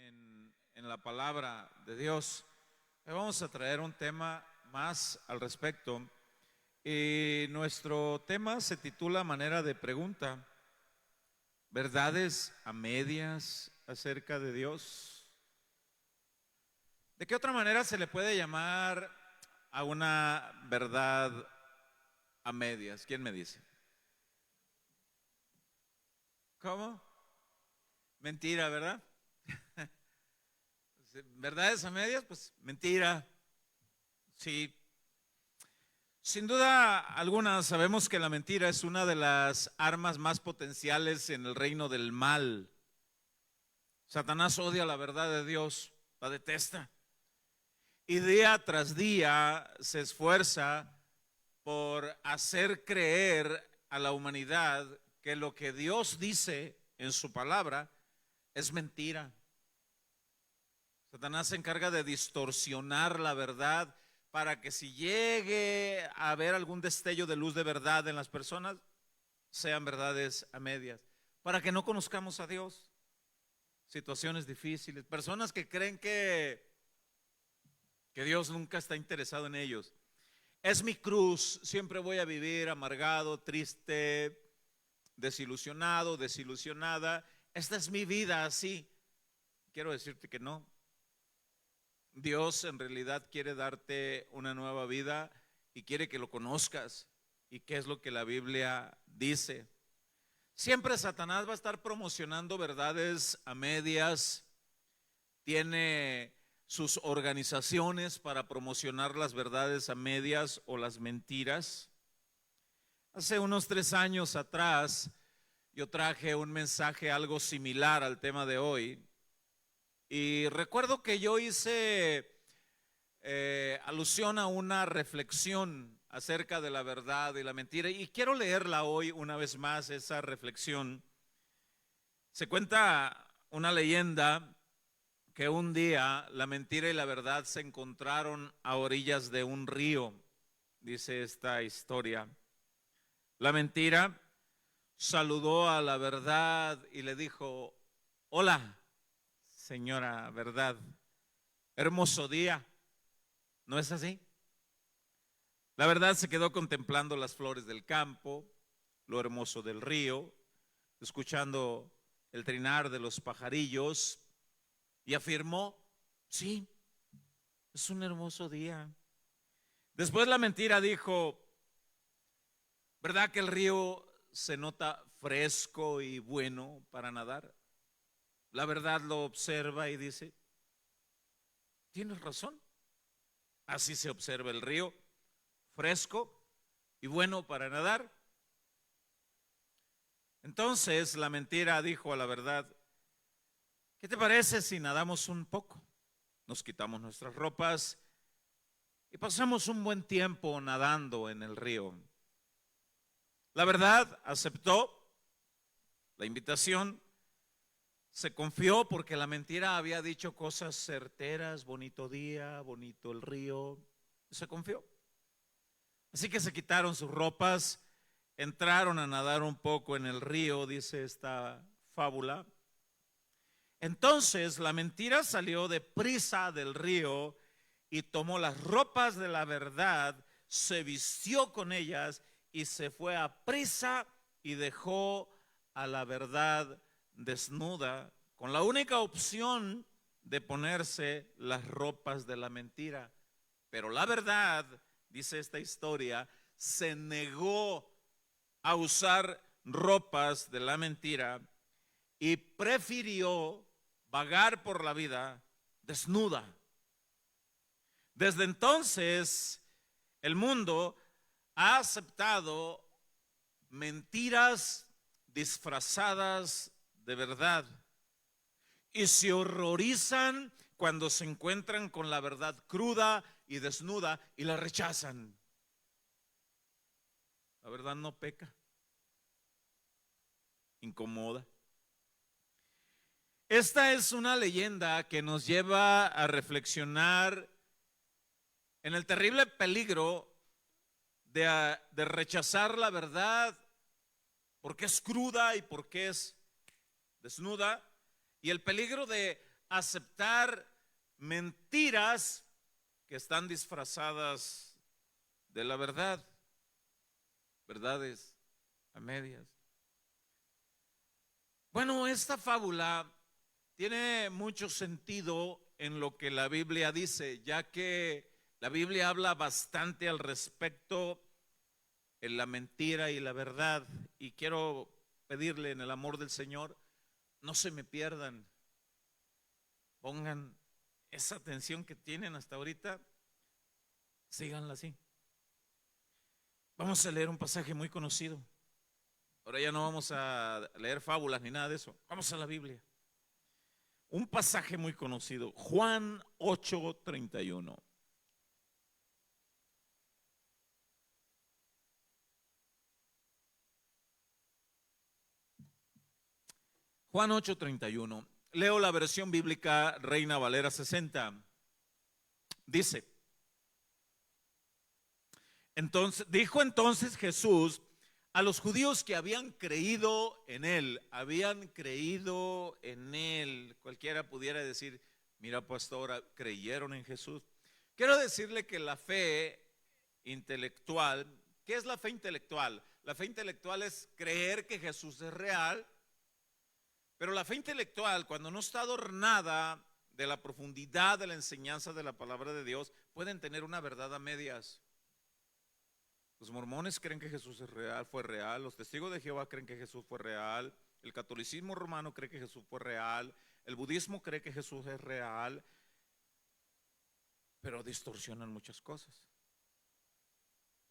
en la palabra de Dios. Hoy vamos a traer un tema más al respecto. Y nuestro tema se titula Manera de pregunta: ¿verdades a medias acerca de Dios? ¿De qué otra manera se le puede llamar a una verdad a medias? ¿Quién me dice? ¿Cómo? Mentira, ¿verdad? ¿Verdades a medias? Pues mentira. Sí. Sin duda alguna sabemos que la mentira es una de las armas más potenciales en el reino del mal. Satanás odia la verdad de Dios, la detesta. Y día tras día se esfuerza por hacer creer a la humanidad que lo que Dios dice en su palabra es mentira. Satanás se encarga de distorsionar la verdad para que si llegue a haber algún destello de luz de verdad en las personas, sean verdades a medias, para que no conozcamos a Dios. Situaciones difíciles, personas que creen que Dios nunca está interesado en ellos. Es mi cruz, siempre voy a vivir amargado, triste, desilusionado, desilusionada. Esta es mi vida así. Quiero decirte que no. Dios en realidad quiere darte una nueva vida y quiere que lo conozcas. ¿Y qué es lo que la Biblia dice? Siempre Satanás va a estar promocionando verdades a medias. Tiene sus organizaciones para promocionar las verdades a medias o las mentiras. Hace unos 3 años atrás yo traje un mensaje algo similar al tema de hoy. Y recuerdo que yo hice alusión a una reflexión acerca de la verdad y la mentira. Y quiero leerla hoy una vez más, esa reflexión. Se cuenta una leyenda que un día la mentira y la verdad se encontraron a orillas de un río, dice esta historia. La mentira saludó a la verdad y le dijo: hola, señora verdad, hermoso día. ¿No es así? La verdad se quedó contemplando las flores del campo, lo hermoso del río, escuchando el trinar de los pajarillos y afirmó: sí, es un hermoso día. Después la mentira dijo: ¿verdad que el río se nota fresco y bueno para nadar? La verdad lo observa y dice: tienes razón. Así se observa el río, fresco y bueno para nadar. Entonces la mentira dijo a la verdad: ¿qué te parece si nadamos un poco? Nos quitamos nuestras ropas y pasamos un buen tiempo nadando en el río. La verdad aceptó la invitación, se confió porque la mentira había dicho cosas certeras: bonito día, bonito el río. Se confió. Así que se quitaron sus ropas, entraron a nadar un poco en el río, dice esta fábula. Entonces la mentira salió deprisa del río y tomó las ropas de la verdad, se vistió con ellas y se fue a prisa y dejó a la verdad desnuda, con la única opción de ponerse las ropas de la mentira. Pero la verdad, dice esta historia, se negó a usar ropas de la mentira y prefirió vagar por la vida desnuda. Desde entonces, el mundo ha aceptado mentiras disfrazadas de verdad y se horrorizan cuando se encuentran con la verdad cruda y desnuda y la rechazan. La verdad no peca, incomoda. Esta es una leyenda que nos lleva a reflexionar en el terrible peligro de rechazar la verdad porque es cruda y porque es desnuda, y el peligro de aceptar mentiras que están disfrazadas de la verdad, verdades a medias. Bueno, esta fábula tiene mucho sentido en lo que la Biblia dice, ya que la Biblia habla bastante al respecto en la mentira y la verdad. Y quiero pedirle en el amor del Señor, no se me pierdan, pongan esa atención que tienen hasta ahorita, síganla así. Vamos a leer un pasaje muy conocido. Ahora ya no vamos a leer fábulas ni nada de eso. Vamos a la Biblia. Un pasaje muy conocido, Juan 8:31. Juan 8:31. Leo la versión bíblica Reina Valera 60. Dice: dijo entonces Jesús a los judíos que habían creído en él. Cualquiera pudiera decir, mira pastora, creyeron en Jesús. Quiero decirle que la fe intelectual, ¿qué es la fe intelectual? La fe intelectual es creer que Jesús es real, pero la fe intelectual, cuando no está adornada de la profundidad de la enseñanza de la palabra de Dios, pueden tener una verdad a medias. Los mormones creen que Jesús es real, fue real. Los testigos de Jehová creen que Jesús fue real. El catolicismo romano cree que Jesús fue real. El budismo cree que Jesús es real. Pero distorsionan muchas cosas.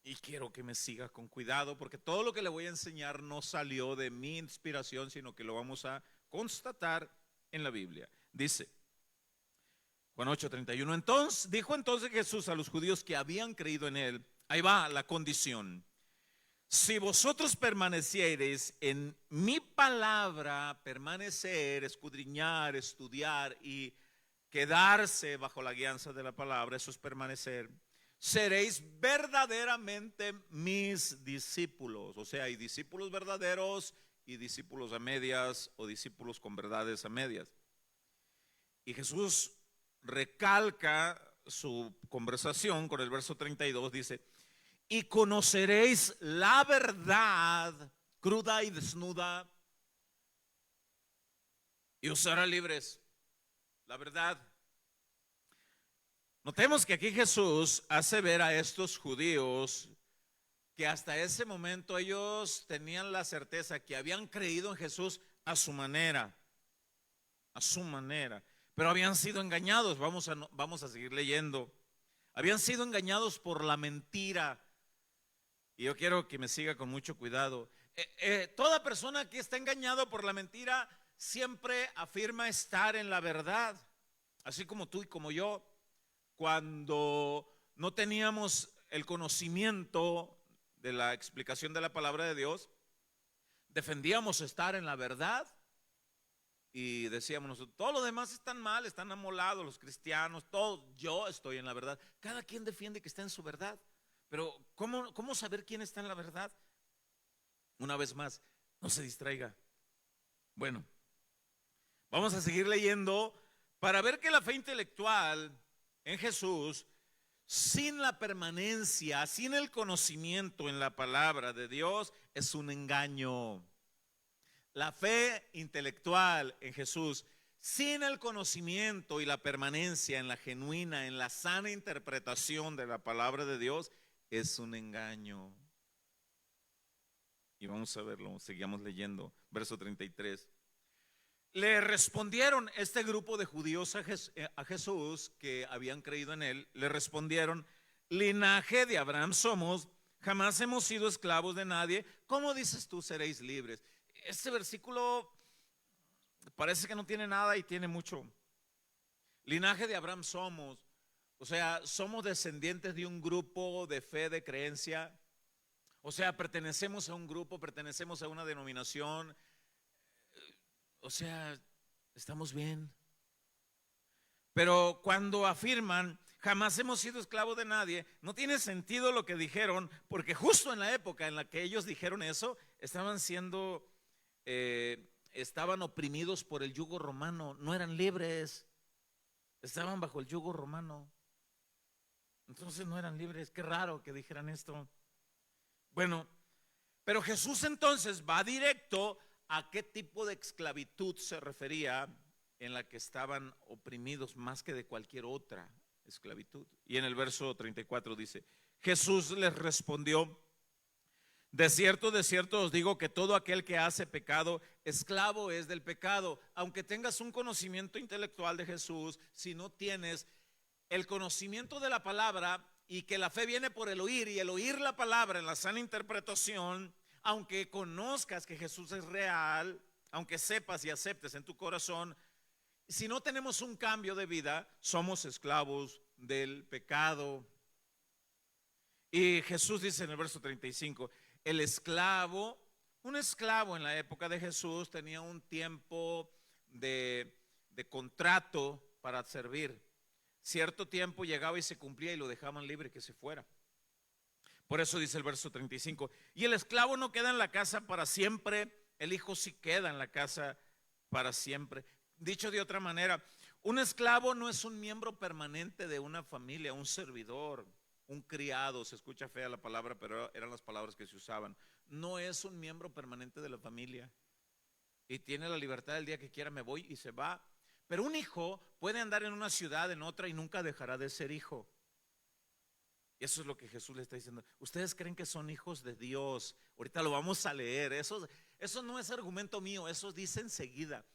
Y quiero que me siga con cuidado, porque todo lo que le voy a enseñar no salió de mi inspiración, sino que lo vamos a constatar en la Biblia. Dice Juan 8:31. Dijo entonces Jesús a los judíos que habían creído en él. Ahí va la condición. Si vosotros permaneciereis en mi palabra, permanecer, escudriñar, estudiar y quedarse bajo la guianza de la palabra, eso es permanecer, seréis verdaderamente mis discípulos. O sea, hay discípulos verdaderos y discípulos a medias, o discípulos con verdades a medias. Y Jesús recalca su conversación con el verso 32, dice: y conoceréis la verdad cruda y desnuda, y os hará libres. La verdad. Notemos que aquí Jesús hace ver a estos judíos que hasta ese momento ellos tenían la certeza que habían creído en Jesús a su manera, pero habían sido engañados. Vamos a seguir leyendo. Habían sido engañados por la mentira. Y yo quiero que me siga con mucho cuidado. Toda persona que está engañado por la mentira siempre afirma estar en la verdad, así como tú y como yo. Cuando no teníamos el conocimiento de la explicación de la palabra de Dios, defendíamos estar en la verdad y decíamos nosotros, todos los demás están mal, están amolados, los cristianos, todos, yo estoy en la verdad. Cada quien defiende que está en su verdad, pero ¿cómo saber quién está en la verdad? Una vez más, no se distraiga. Bueno, vamos a seguir leyendo para ver que la fe intelectual en Jesús, sin la permanencia, sin el conocimiento en la palabra de Dios, es un engaño. La fe intelectual en Jesús, sin el conocimiento y la permanencia en la genuina, en la sana interpretación de la palabra de Dios, es un engaño. Y vamos a verlo, seguimos leyendo, verso 33. Le respondieron este grupo de judíos a Jesús que habían creído en él. Le respondieron: linaje de Abraham somos, jamás hemos sido esclavos de nadie. ¿Cómo dices tú seréis libres? Este versículo parece que no tiene nada y tiene mucho. Linaje de Abraham somos, o sea, somos descendientes de un grupo de fe, de creencia. O sea, pertenecemos a un grupo, pertenecemos a una denominación. O sea, estamos bien. Pero cuando afirman jamás hemos sido esclavos de nadie, no tiene sentido lo que dijeron, porque justo en la época en la que ellos dijeron eso, estaban oprimidos por el yugo romano, no eran libres. estaban bajo el yugo romano. Entonces no eran libres. Qué raro que dijeran esto. Bueno, pero Jesús entonces va directo a qué tipo de esclavitud se refería en la que estaban oprimidos más que de cualquier otra esclavitud. Y en el verso 34 dice, Jesús les respondió, de cierto os digo que todo aquel que hace pecado, esclavo es del pecado. Aunque tengas un conocimiento intelectual de Jesús, si no tienes el conocimiento de la palabra, y que la fe viene por el oír, y el oír la palabra en la sana interpretación, aunque conozcas que Jesús es real, aunque sepas y aceptes en tu corazón, si no tenemos un cambio de vida, somos esclavos del pecado. Y Jesús dice en el verso 35, el esclavo, un esclavo en la época de Jesús tenía un tiempo de contrato para servir. Cierto tiempo llegaba y se cumplía y lo dejaban libre que se fuera. Por eso dice el verso 35, y el esclavo no queda en la casa para siempre, el hijo sí queda en la casa para siempre. Dicho de otra manera, un esclavo no es un miembro permanente de una familia, un servidor, un criado. Se escucha fea la palabra, pero eran las palabras que se usaban. No es un miembro permanente de la familia y tiene la libertad el día que quiera me voy y se va. Pero un hijo puede andar en una ciudad, en otra, y nunca dejará de ser hijo. Y eso es lo que Jesús le está diciendo. Ustedes creen que son hijos de Dios. Ahorita lo vamos a leer. Eso no es argumento mío, eso dice enseguida.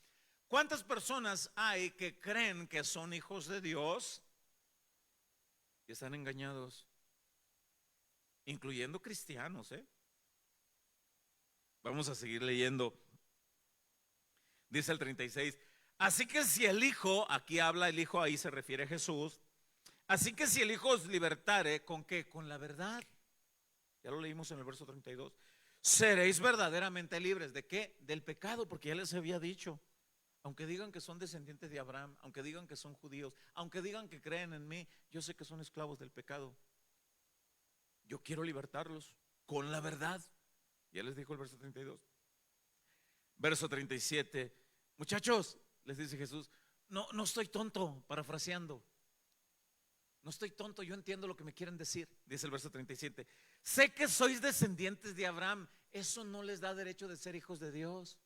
¿Cuántas personas hay que creen que son hijos de Dios y están engañados? Incluyendo cristianos, ¿eh? Vamos a seguir leyendo. Dice el 36. Así que si el Hijo, aquí habla el Hijo, ahí se refiere a Jesús. Así que si el Hijo os libertare, ¿con qué? Con la verdad. Ya lo leímos en el verso 32. Seréis verdaderamente libres. ¿De qué? Del pecado, porque ya les había dicho. Aunque digan que son descendientes de Abraham, aunque digan que son judíos, aunque digan que creen en mí, yo sé que son esclavos del pecado. Yo quiero libertarlos con la verdad. Ya les dijo el verso 32. Verso 37. Muchachos, les dice Jesús, no estoy tonto, parafraseando. No estoy tonto, yo entiendo lo que me quieren decir. Dice el verso 37. Sé que sois descendientes de Abraham. Eso no les da derecho de ser hijos de Dios.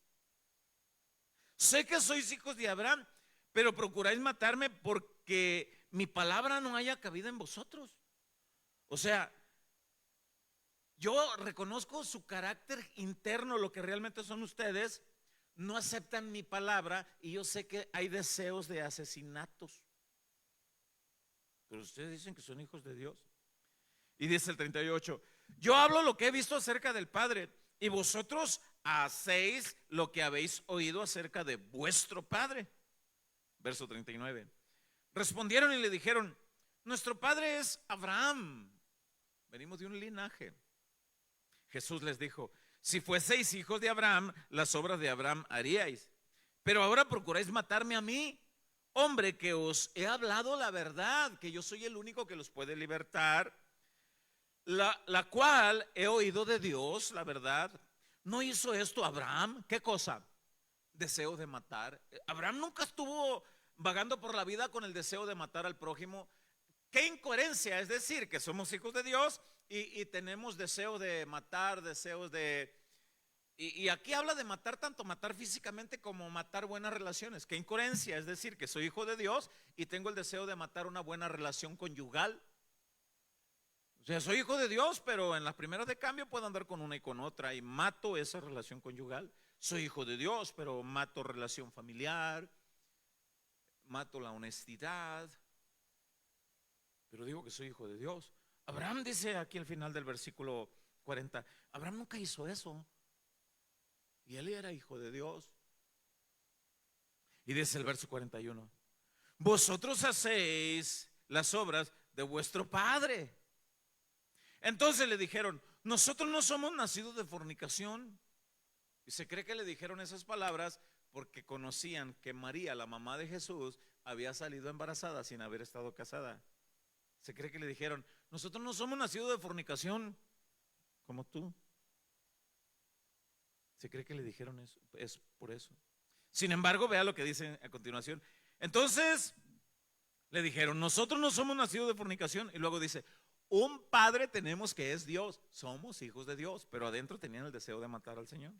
Sé que sois hijos de Abraham, pero procuráis matarme porque mi palabra no haya cabida en vosotros. O sea, yo reconozco su carácter interno, lo que realmente son ustedes. No aceptan mi palabra y yo sé que hay deseos de asesinatos. Pero ustedes dicen que son hijos de Dios. Y dice el 38, yo hablo lo que he visto acerca del Padre y vosotros hacéis lo que habéis oído acerca de vuestro padre. Verso 39. Respondieron y le dijeron, nuestro padre es Abraham, venimos de un linaje. Jesús les dijo, si fueseis hijos de Abraham, las obras de Abraham haríais, pero ahora procuráis matarme a mí, hombre que os he hablado la verdad, que yo soy el único que los puede libertar, la cual he oído de Dios, la verdad. ¿No hizo esto Abraham? ¿Qué cosa? Deseo de matar. Abraham nunca estuvo vagando por la vida con el deseo de matar al prójimo. Qué incoherencia, es decir, que somos hijos de Dios y tenemos deseo de matar, deseos de... Y aquí habla de matar, tanto matar físicamente como matar buenas relaciones. Qué incoherencia, es decir, que soy hijo de Dios y tengo el deseo de matar una buena relación conyugal. O sea, soy hijo de Dios, pero en las primeras de cambio puedo andar con una y con otra y mato esa relación conyugal. Soy hijo de Dios, pero mato relación familiar, mato la honestidad, pero digo que soy hijo de Dios. Abraham dice aquí al final del versículo 40, Abraham nunca hizo eso y él era hijo de Dios. Y dice el verso 41, vosotros hacéis las obras de vuestro padre. Entonces le dijeron, nosotros no somos nacidos de fornicación. Y se cree que le dijeron esas palabras porque conocían que María, la mamá de Jesús, había salido embarazada sin haber estado casada. Se cree que le dijeron, nosotros no somos nacidos de fornicación como tú. Se cree que le dijeron eso, es por eso. Sin embargo, vea lo que dice a continuación. Entonces Le dijeron, nosotros no somos nacidos de fornicación. Y luego dice, un padre tenemos que es Dios. Somos hijos de Dios, pero adentro tenían el deseo de matar al Señor.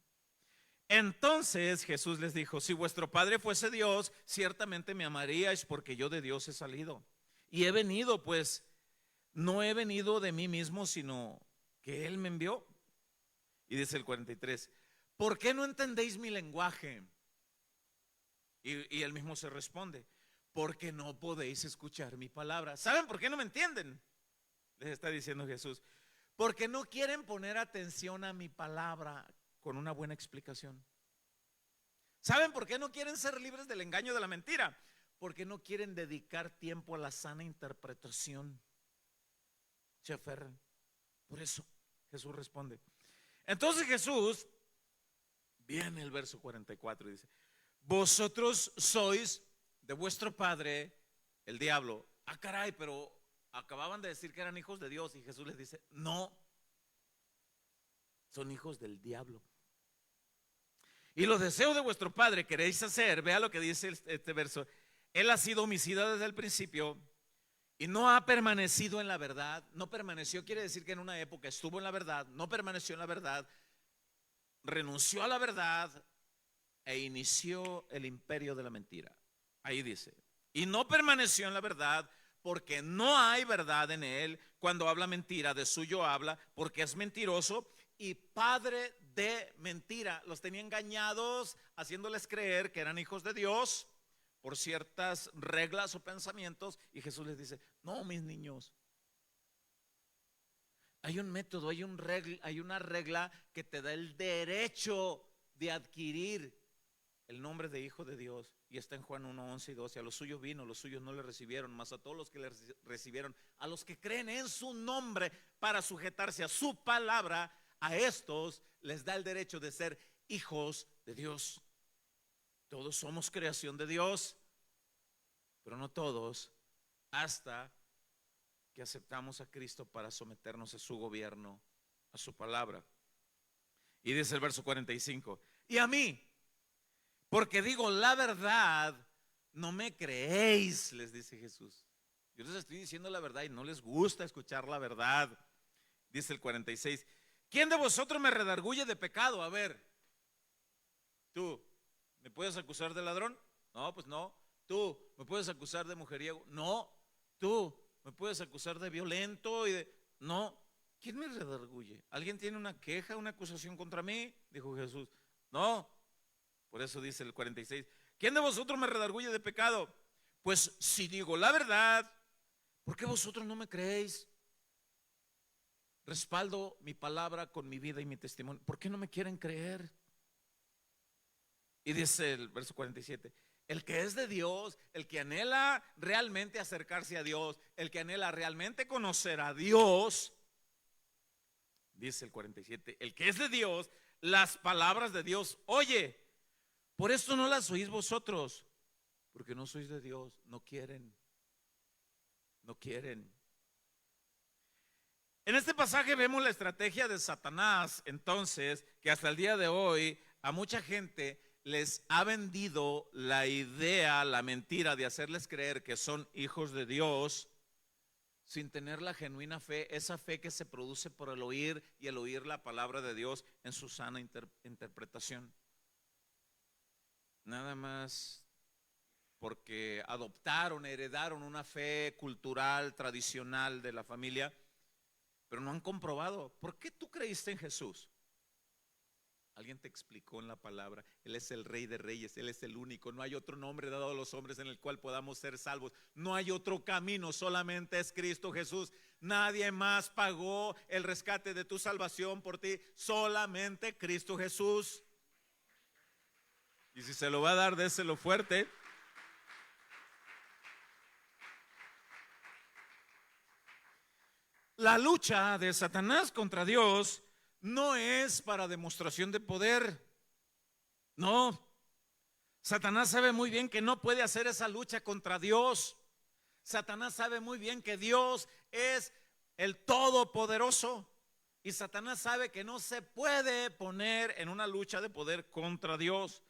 Entonces Jesús les dijo, si vuestro padre fuese Dios, ciertamente me amaríais, porque yo de Dios he salido. Y he venido, pues no he venido de mí mismo, sino que Él me envió. Y dice el 43, ¿por qué no entendéis mi lenguaje? Y él mismo se responde, porque no podéis escuchar mi palabra. ¿Saben por qué no me entienden? Les está diciendo Jesús, porque no quieren poner atención a mi palabra con una buena explicación. ¿Saben por qué no quieren ser libres del engaño de la mentira? Porque no quieren dedicar tiempo a la sana interpretación. Se aferran. Por eso Jesús responde. Entonces Jesús, viene el verso 44 y dice, vosotros sois de vuestro padre el diablo. Ah, caray, pero acababan de decir que eran hijos de Dios. Y Jesús les dice, no, son hijos del diablo. Y los deseos de vuestro padre queréis hacer. Vea lo que dice este verso. Él ha sido homicida desde el principio y no ha permanecido en la verdad. No permaneció quiere decir que en una época estuvo en la verdad, no permaneció en la verdad, renunció a la verdad e inició el imperio de la mentira. Ahí dice, y no permaneció en la verdad porque no hay verdad en él. Cuando habla mentira, de suyo habla, porque es mentiroso y padre de mentira. Los tenía engañados, haciéndoles creer que eran hijos de Dios por ciertas reglas o pensamientos. Y Jesús les dice, no, mis niños, hay un método, hay una regla que te da el derecho de adquirir el nombre de hijo de Dios. Y está en Juan 1, 11 y 12. A los suyos vino, los suyos no le recibieron, mas a todos los que le recibieron, a los que creen en su nombre para sujetarse a su palabra, a estos les da el derecho de ser hijos de Dios. Todos somos creación de Dios, pero no todos, hasta que aceptamos a Cristo para someternos a su gobierno, a su palabra. Y dice el verso 45, y a mí, porque digo la verdad, no me creéis, les dice Jesús. Yo les estoy diciendo la verdad y no les gusta escuchar la verdad. Dice el 46, ¿quién de vosotros me redarguye de pecado? A ver, tú, ¿me puedes acusar de ladrón? No, pues no. Tú, ¿me puedes acusar de mujeriego? No. Tú, ¿me puedes acusar de violento? No. ¿Quién me redarguye? ¿Alguien tiene una queja, una acusación contra mí? Dijo Jesús. No. Por eso dice el 46, ¿quién de vosotros me redarguye de pecado? Pues si digo la verdad, ¿por qué vosotros no me creéis? Respaldo mi palabra con mi vida y mi testimonio. ¿Por qué no me quieren creer? Y dice el verso 47, el que es de Dios, el que anhela realmente acercarse a Dios, el que anhela realmente conocer a Dios, dice el 47, el que es de Dios, las palabras de Dios oye. Por esto no las oís vosotros, porque no sois de Dios, no quieren. No quieren. En este pasaje vemos la estrategia de Satanás, entonces, que hasta el día de hoy a mucha gente les ha vendido la idea, la mentira de hacerles creer que son hijos de Dios sin tener la genuina fe, esa fe que se produce por el oír y el oír la palabra de Dios en su sana interpretación. Nada más porque adoptaron, heredaron una fe cultural, tradicional de la familia, pero no han comprobado. ¿Por qué tú creíste en Jesús? Alguien te explicó en la palabra, Él es el Rey de Reyes, Él es el único, no hay otro nombre dado a los hombres en el cual podamos ser salvos, no hay otro camino, solamente es Cristo Jesús. Nadie más pagó el rescate de tu salvación por ti, solamente Cristo Jesús. Y si se lo va a dar, déselo fuerte. La lucha de Satanás contra Dios no es para demostración de poder. No. Satanás sabe muy bien que no puede hacer esa lucha contra Dios. Satanás sabe muy bien que Dios es el Todopoderoso. Y Satanás sabe que no se puede poner en una lucha de poder contra Dios.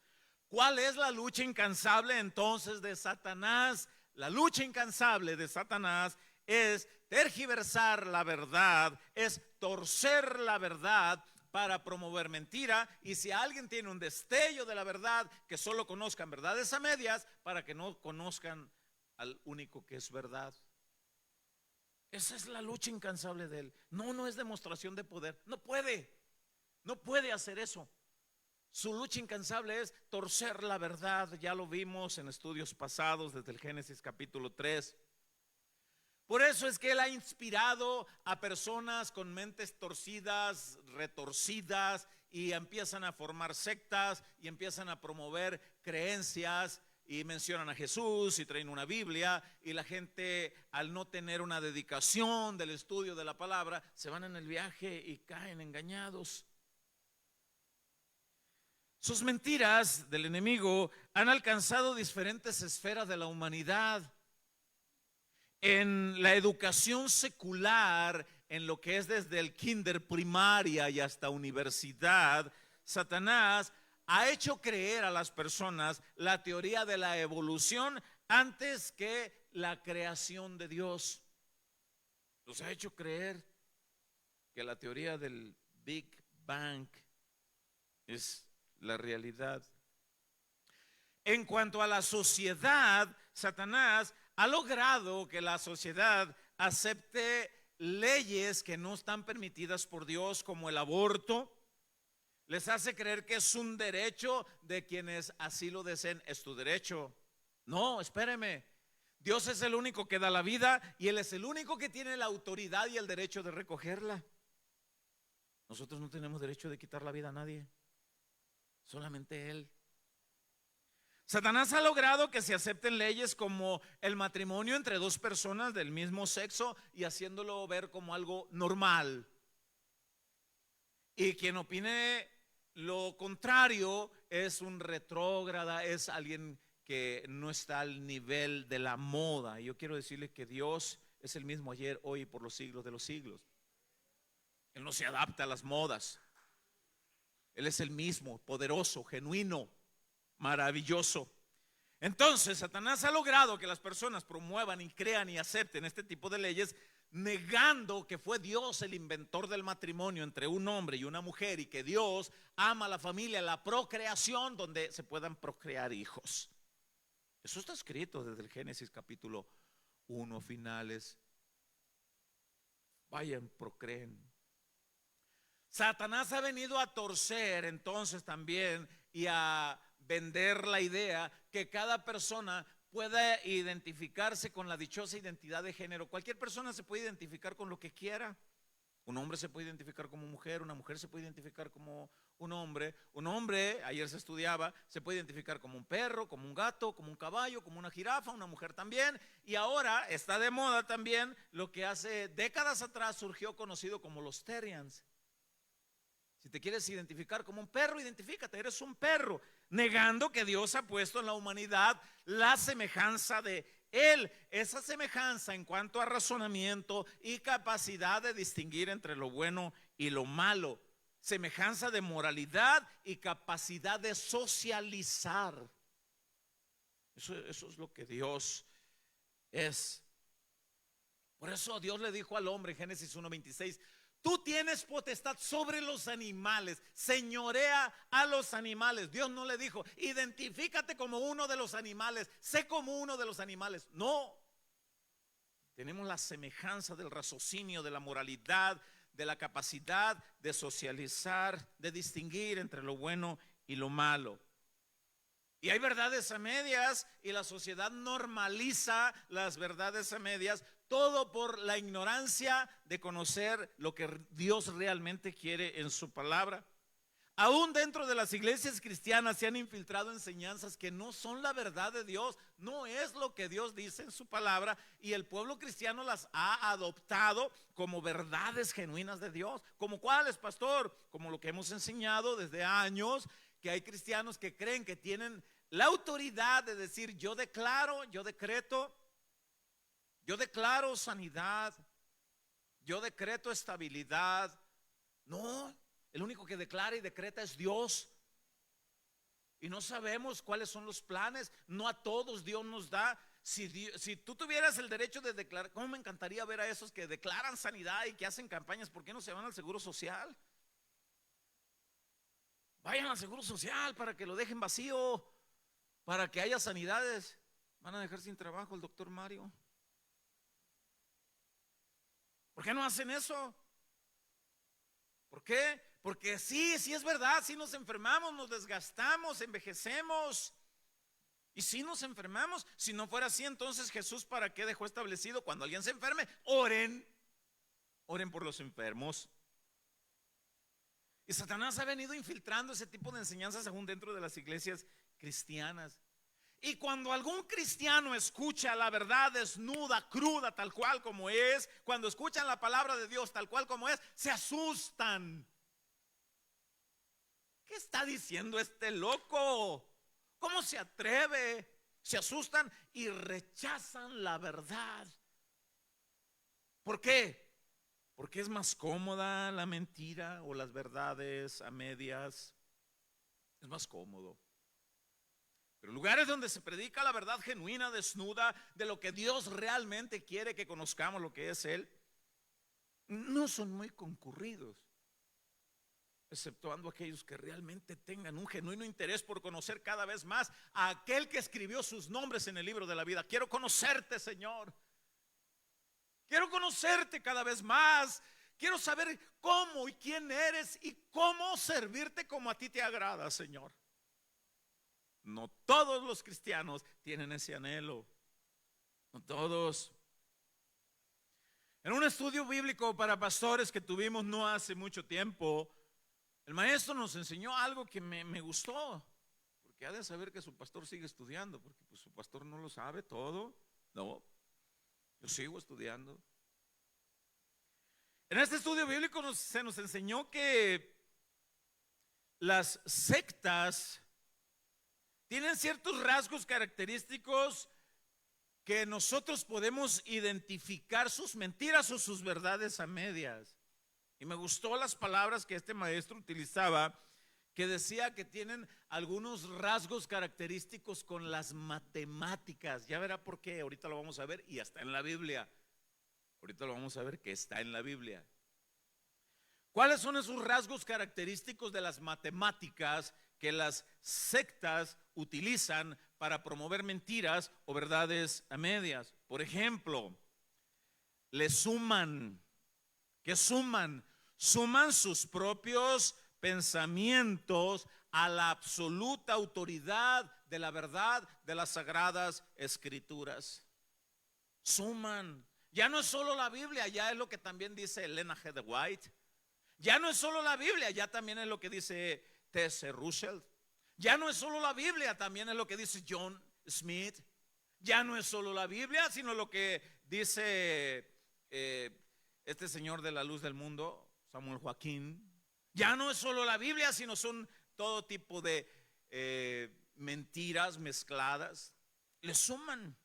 ¿Cuál es la lucha incansable entonces de Satanás? La lucha incansable de Satanás es tergiversar la verdad, es torcer la verdad para promover mentira. Y si alguien tiene un destello de la verdad, que solo conozcan verdades a medias para que no conozcan al único que es verdad. Esa es la lucha incansable de él. No es demostración de poder. No puede hacer eso. Su lucha incansable es torcer la verdad. Ya lo vimos en estudios pasados desde el Génesis capítulo 3. Por eso es que él ha inspirado a personas con mentes torcidas, retorcidas, y empiezan a formar sectas y empiezan a promover creencias y mencionan a Jesús y traen una Biblia, y la gente, al no tener una dedicación del estudio de la palabra, se van en el viaje y caen engañados. Sus mentiras del enemigo han alcanzado diferentes esferas de la humanidad. En la educación secular, en lo que es desde el kinder, primaria y hasta universidad, Satanás ha hecho creer a las personas la teoría de la evolución antes que la creación de Dios. Los ha hecho creer que la teoría del Big Bang es la realidad. En cuanto a la sociedad, Satanás ha logrado que la sociedad acepte leyes que no están permitidas por Dios, como el aborto. Les hace creer que es un derecho de quienes así lo deseen. Es tu derecho. No, espéreme. Dios es el único que da la vida y Él es el único que tiene la autoridad y el derecho de recogerla. Nosotros no tenemos derecho de quitar la vida a nadie. Solamente Él. Satanás ha logrado que se acepten leyes como el matrimonio entre dos personas del mismo sexo y haciéndolo ver como algo normal. Y quien opine lo contrario es un retrógrada, es alguien que no está al nivel de la moda. Y yo quiero decirle que Dios es el mismo ayer, hoy y por los siglos de los siglos. Él no se adapta a las modas. Él es el mismo, poderoso, genuino, maravilloso. Entonces Satanás ha logrado que las personas promuevan y crean y acepten este tipo de leyes, negando que fue Dios el inventor del matrimonio entre un hombre y una mujer, y que Dios ama a la familia, la procreación, donde se puedan procrear hijos. Eso está escrito desde el Génesis capítulo 1 finales. Vayan, procreen. Satanás ha venido a torcer entonces también y a vender la idea que cada persona pueda identificarse con la dichosa identidad de género. Cualquier persona se puede identificar con lo que quiera. Un hombre se puede identificar como mujer, una mujer se puede identificar como un hombre, ayer se estudiaba, se puede identificar como un perro, como un gato, como un caballo, como una jirafa, una mujer también. Y ahora está de moda también lo que hace décadas atrás surgió conocido como los Terrians. Si te quieres identificar como un perro, identifícate, eres un perro, negando que Dios ha puesto en la humanidad la semejanza de Él. Esa semejanza en cuanto a razonamiento y capacidad de distinguir entre lo bueno y lo malo. Semejanza de moralidad y capacidad de socializar. Eso es lo que Dios es. Por eso Dios le dijo al hombre en Génesis 1:26: tú tienes potestad sobre los animales, señorea a los animales. Dios no le dijo: identifícate como uno de los animales, sé como uno de los animales. No, tenemos la semejanza del raciocinio, de la moralidad, de la capacidad de socializar, de distinguir entre lo bueno y lo malo. Y hay verdades a medias y la sociedad normaliza las verdades a medias, todo por la ignorancia de conocer lo que Dios realmente quiere en su palabra. Aún dentro de las iglesias cristianas se han infiltrado enseñanzas que no son la verdad de Dios, no es lo que Dios dice en su palabra, y el pueblo cristiano las ha adoptado como verdades genuinas de Dios. ¿Como cuáles, pastor? Como lo que hemos enseñado desde años, que hay cristianos que creen que tienen la autoridad de decir: yo declaro, yo decreto, yo declaro sanidad, yo decreto estabilidad. No, el único que declara y decreta es Dios. Y no sabemos cuáles son los planes. No a todos Dios nos da Si tú tuvieras el derecho de declarar, ¿cómo me encantaría ver a esos que declaran sanidad y que hacen campañas? ¿Por qué no se van al Seguro Social? Vayan al Seguro Social para que lo dejen vacío, para que haya sanidades. Van a dejar sin trabajo al doctor Mario. ¿Por qué no hacen eso? ¿Por qué? Porque sí es verdad, sí nos enfermamos, nos desgastamos, envejecemos. Y si nos enfermamos, si no fuera así, entonces Jesús, ¿para qué dejó establecido? Cuando alguien se enferme, oren por los enfermos. Y Satanás ha venido infiltrando ese tipo de enseñanzas aún dentro de las iglesias cristianas. Y cuando algún cristiano escucha la verdad desnuda, cruda, tal cual como es, cuando escuchan la palabra de Dios tal cual como es, se asustan. ¿Qué está diciendo este loco? ¿Cómo se atreve? Se asustan y rechazan la verdad. ¿Por qué? Porque es más cómoda la mentira o las verdades a medias. Es más cómodo. Pero lugares donde se predica la verdad genuina, desnuda, de lo que Dios realmente quiere que conozcamos, lo que es Él, no son muy concurridos, exceptuando aquellos que realmente tengan un genuino interés por conocer cada vez más a aquel que escribió sus nombres en el libro de la vida. Quiero conocerte, Señor. Quiero conocerte cada vez más. Quiero saber cómo y quién eres y cómo servirte como a ti te agrada, Señor. No todos los cristianos tienen ese anhelo. No todos. En un estudio bíblico para pastores que tuvimos no hace mucho tiempo, el maestro nos enseñó algo que me gustó. Porque ha de saber que su pastor sigue estudiando, porque pues su pastor no lo sabe todo. No, yo sigo estudiando. En este estudio bíblico se nos enseñó que las sectas tienen ciertos rasgos característicos que nosotros podemos identificar sus mentiras o sus verdades a medias. Y me gustó las palabras que este maestro utilizaba, que decía que tienen algunos rasgos característicos con las matemáticas. Ya verá por qué, ahorita lo vamos a ver, y está en la Biblia. Ahorita lo vamos a ver que está en la Biblia. ¿Cuáles son esos rasgos característicos de las matemáticas que las sectas utilizan para promover mentiras o verdades a medias? Por ejemplo, le suman. ¿Qué suman? Suman sus propios pensamientos a la absoluta autoridad de la verdad de las sagradas escrituras. Suman. Ya no es solo la Biblia, ya es lo que también dice Elena G. de White. Ya no es solo la Biblia, ya también es lo que dice T.S. Russell. Ya no es solo la Biblia, también es lo que dice John Smith. Ya no es solo la Biblia, sino lo que dice este señor de la luz del mundo, Samuel Joaquín. Ya no es solo la Biblia, sino son todo tipo de mentiras mezcladas. Le suman.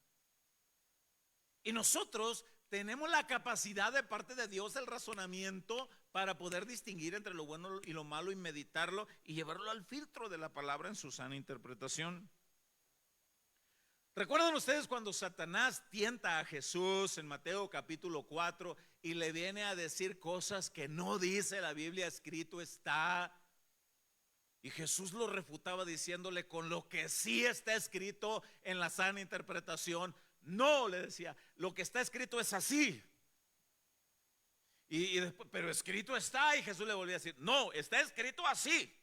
Y nosotros tenemos la capacidad de parte de Dios, el razonamiento, para poder distinguir entre lo bueno y lo malo y meditarlo y llevarlo al filtro de la palabra en su sana interpretación. ¿Recuerdan ustedes cuando Satanás tienta a Jesús en Mateo capítulo 4 y le viene a decir cosas que no dice la Biblia, escrito está? Y Jesús lo refutaba diciéndole con lo que sí está escrito en la sana interpretación. No, le decía, lo que está escrito es así. Y después, pero escrito está, y Jesús le volvía a decir, no, está escrito así.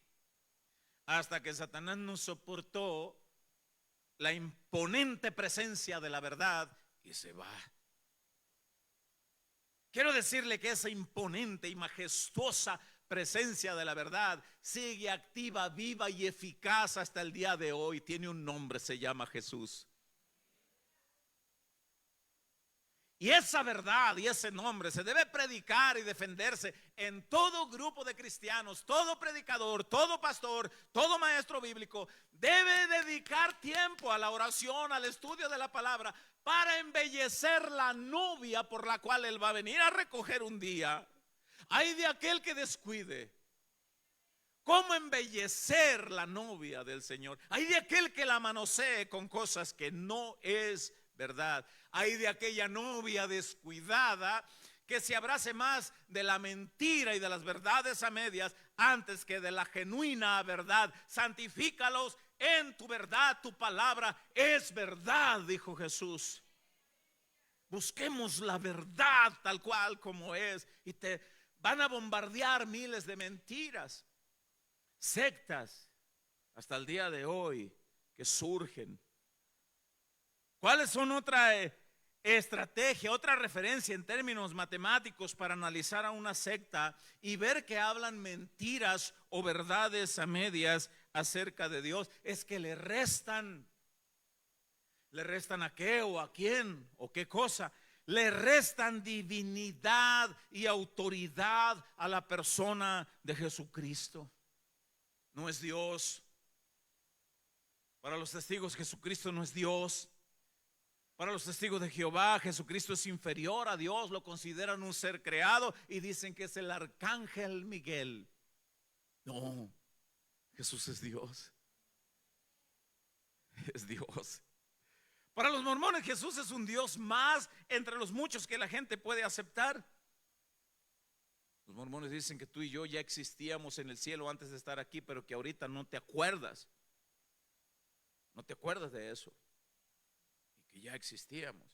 Hasta que Satanás no soportó la imponente presencia de la verdad y se va. Quiero decirle que esa imponente y majestuosa presencia de la verdad sigue activa, viva y eficaz hasta el día de hoy. Tiene un nombre, se llama Jesús. Y esa verdad y ese nombre se debe predicar y defenderse en todo grupo de cristianos. Todo predicador, todo pastor, todo maestro bíblico debe dedicar tiempo a la oración, al estudio de la palabra, para embellecer la novia por la cual él va a venir a recoger un día. Hay de aquel que descuide. ¿Cómo embellecer la novia del Señor? Hay de aquel que la manosee con cosas que no es verdad. Ay de aquella novia descuidada que se abrace más de la mentira y de las verdades a medias antes que de la genuina verdad. Santifícalos en tu verdad, tu palabra es verdad, dijo Jesús. Busquemos la verdad tal cual como es, y te van a bombardear miles de mentiras, sectas, hasta el día de hoy que surgen. ¿Cuáles son otra estrategia, otra referencia en términos matemáticos para analizar a una secta y ver que hablan mentiras o verdades a medias acerca de Dios? Es que le restan a qué o a quién o qué cosa. Le restan divinidad y autoridad a la persona de Jesucristo. No es Dios. Para los testigos, Jesucristo no es Dios. Para los testigos de Jehová, Jesucristo es inferior a Dios, lo consideran un ser creado y dicen que es el arcángel Miguel. No, Jesús es Dios. Es Dios. Para los mormones, Jesús es un Dios más entre los muchos que la gente puede aceptar. Los mormones dicen que tú y yo ya existíamos en el cielo antes de estar aquí, pero que ahorita no te acuerdas. No te acuerdas de eso. Y que ya existíamos.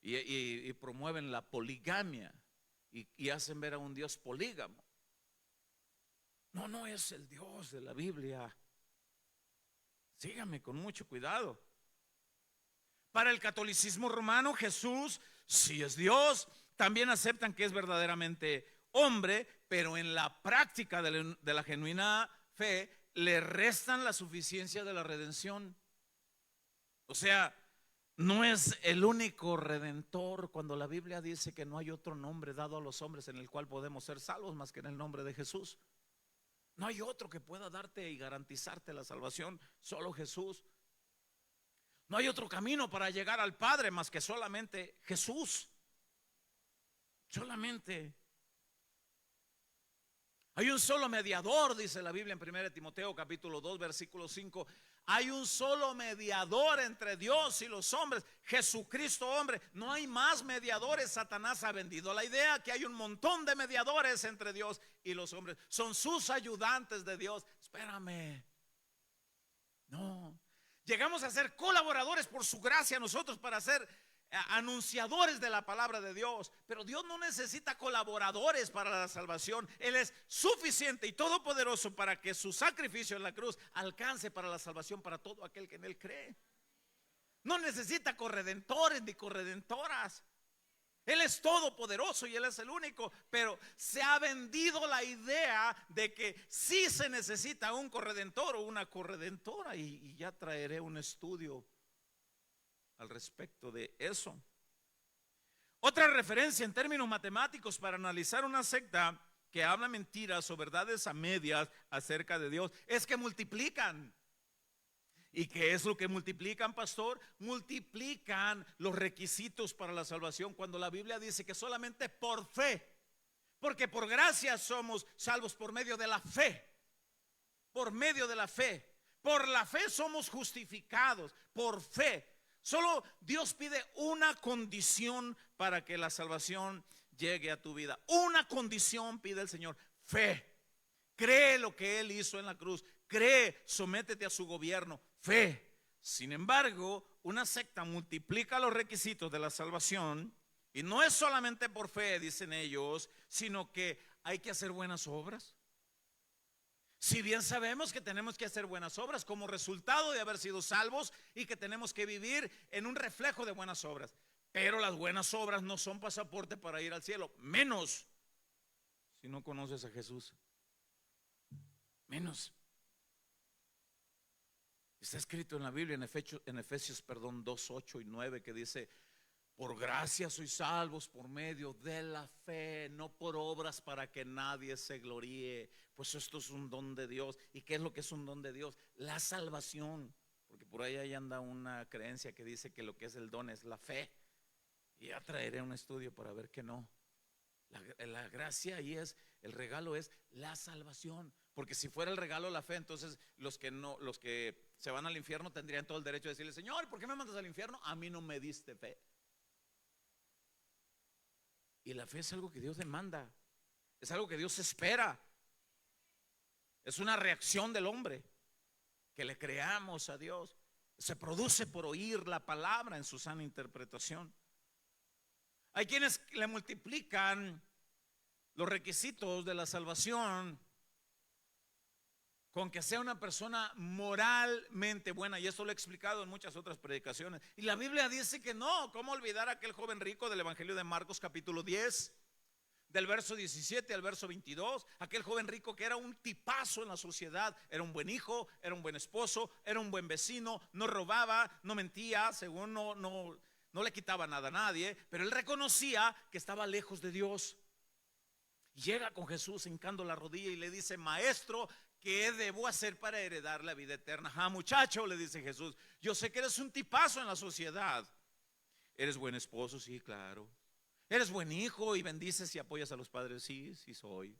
Y promueven la poligamia y hacen ver a un Dios polígamo. No, no es el Dios de la Biblia. Sígame con mucho cuidado. Para el catolicismo romano, Jesús sí es Dios. También aceptan que es verdaderamente hombre, pero en la práctica de la genuina fe le restan la suficiencia de la redención. O sea, no es el único redentor cuando la Biblia dice que no hay otro nombre dado a los hombres en el cual podemos ser salvos más que en el nombre de Jesús. No hay otro que pueda darte y garantizarte la salvación, solo Jesús. No hay otro camino para llegar al Padre más que solamente Jesús. Solamente. Hay un solo mediador, dice la Biblia en 1 Timoteo capítulo 2 versículo 5. Hay un solo mediador entre Dios y los hombres, Jesucristo hombre. No hay más mediadores. Satanás ha vendido la idea que hay un montón de mediadores entre Dios y los hombres. Son sus ayudantes de Dios. Espérame. No. Llegamos a ser colaboradores por su gracia nosotros para ser anunciadores de la palabra de Dios. Pero Dios no necesita colaboradores para la salvación. Él es suficiente y todopoderoso para que su sacrificio en la cruz alcance para la salvación para todo aquel que en él cree. No necesita corredentores ni corredentoras. Él es todopoderoso y Él es el único, pero se ha vendido la idea de que sí se necesita un corredentor o una corredentora, y ya traeré un estudio al respecto de eso. Otra referencia en términos matemáticos para analizar una secta que habla mentiras o verdades a medias acerca de Dios es que multiplican. ¿Y qué es lo que multiplican, pastor? Multiplican los requisitos para la salvación, cuando la Biblia dice que solamente por fe, porque por gracia somos salvos por medio de la fe. Por medio de la fe. Por la fe somos justificados, por fe. Solo Dios pide una condición para que la salvación llegue a tu vida. Una condición pide el Señor: fe. Cree lo que Él hizo en la cruz. Cree, sométete a su gobierno. Fe. Sin embargo, una secta multiplica los requisitos de la salvación, y no es solamente por fe, dicen ellos, sino que hay que hacer buenas obras. Si bien sabemos que tenemos que hacer buenas obras como resultado de haber sido salvos y que tenemos que vivir en un reflejo de buenas obras, pero las buenas obras no son pasaporte para ir al cielo, menos si no conoces a Jesús. Menos. Está escrito en la Biblia en Efesios 2, 8 y 9, que dice: por gracia sois salvos por medio de la fe, no por obras para que nadie se gloríe, pues esto es un don de Dios. ¿Y qué es lo que es un don de Dios? La salvación. Porque por ahí anda una creencia que dice que lo que es el don es la fe, y ya traeré un estudio para ver que no. La gracia ahí es, el regalo es la salvación. Porque si fuera el regalo la fe, entonces los que se van al infierno, tendrían todo el derecho de decirle: Señor, ¿por qué me mandas al infierno? A mí no me diste fe. Y la fe es algo que Dios demanda, es algo que Dios espera, es una reacción del hombre, que le creamos a Dios. Se produce por oír la palabra en su sana interpretación. Hay quienes le multiplican los requisitos de la salvación con que sea una persona moralmente buena, y eso lo he explicado en muchas otras predicaciones. Y la Biblia dice que no. ¿Cómo olvidar a aquel joven rico del Evangelio de Marcos capítulo 10, del verso 17 al verso 22? Aquel joven rico que era un tipazo en la sociedad, era un buen hijo, era un buen esposo, era un buen vecino, no robaba, no mentía, según no le quitaba nada a nadie, pero él reconocía que estaba lejos de Dios. Llega con Jesús hincando la rodilla y le dice: Maestro, ¿qué debo hacer para heredar la vida eterna? Ah, muchacho, le dice Jesús, yo sé que eres un tipazo en la sociedad. ¿Eres buen esposo? Sí, claro. ¿Eres buen hijo y bendices y apoyas a los padres? Sí, sí soy.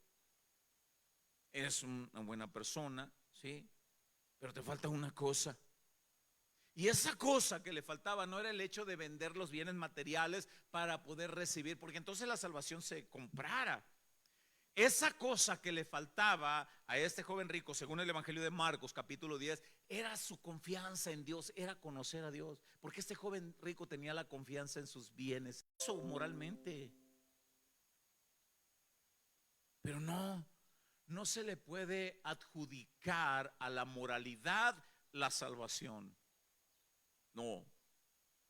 ¿Eres una buena persona? Sí. Pero te falta una cosa. Y esa cosa que le faltaba no era el hecho de vender los bienes materiales para poder recibir, porque entonces la salvación se comprara. Esa cosa que le faltaba a este joven rico, según el Evangelio de Marcos capítulo 10, era su confianza en Dios, era conocer a Dios. Porque este joven rico tenía la confianza en sus bienes, eso moralmente. Pero no se le puede adjudicar a la moralidad la salvación. No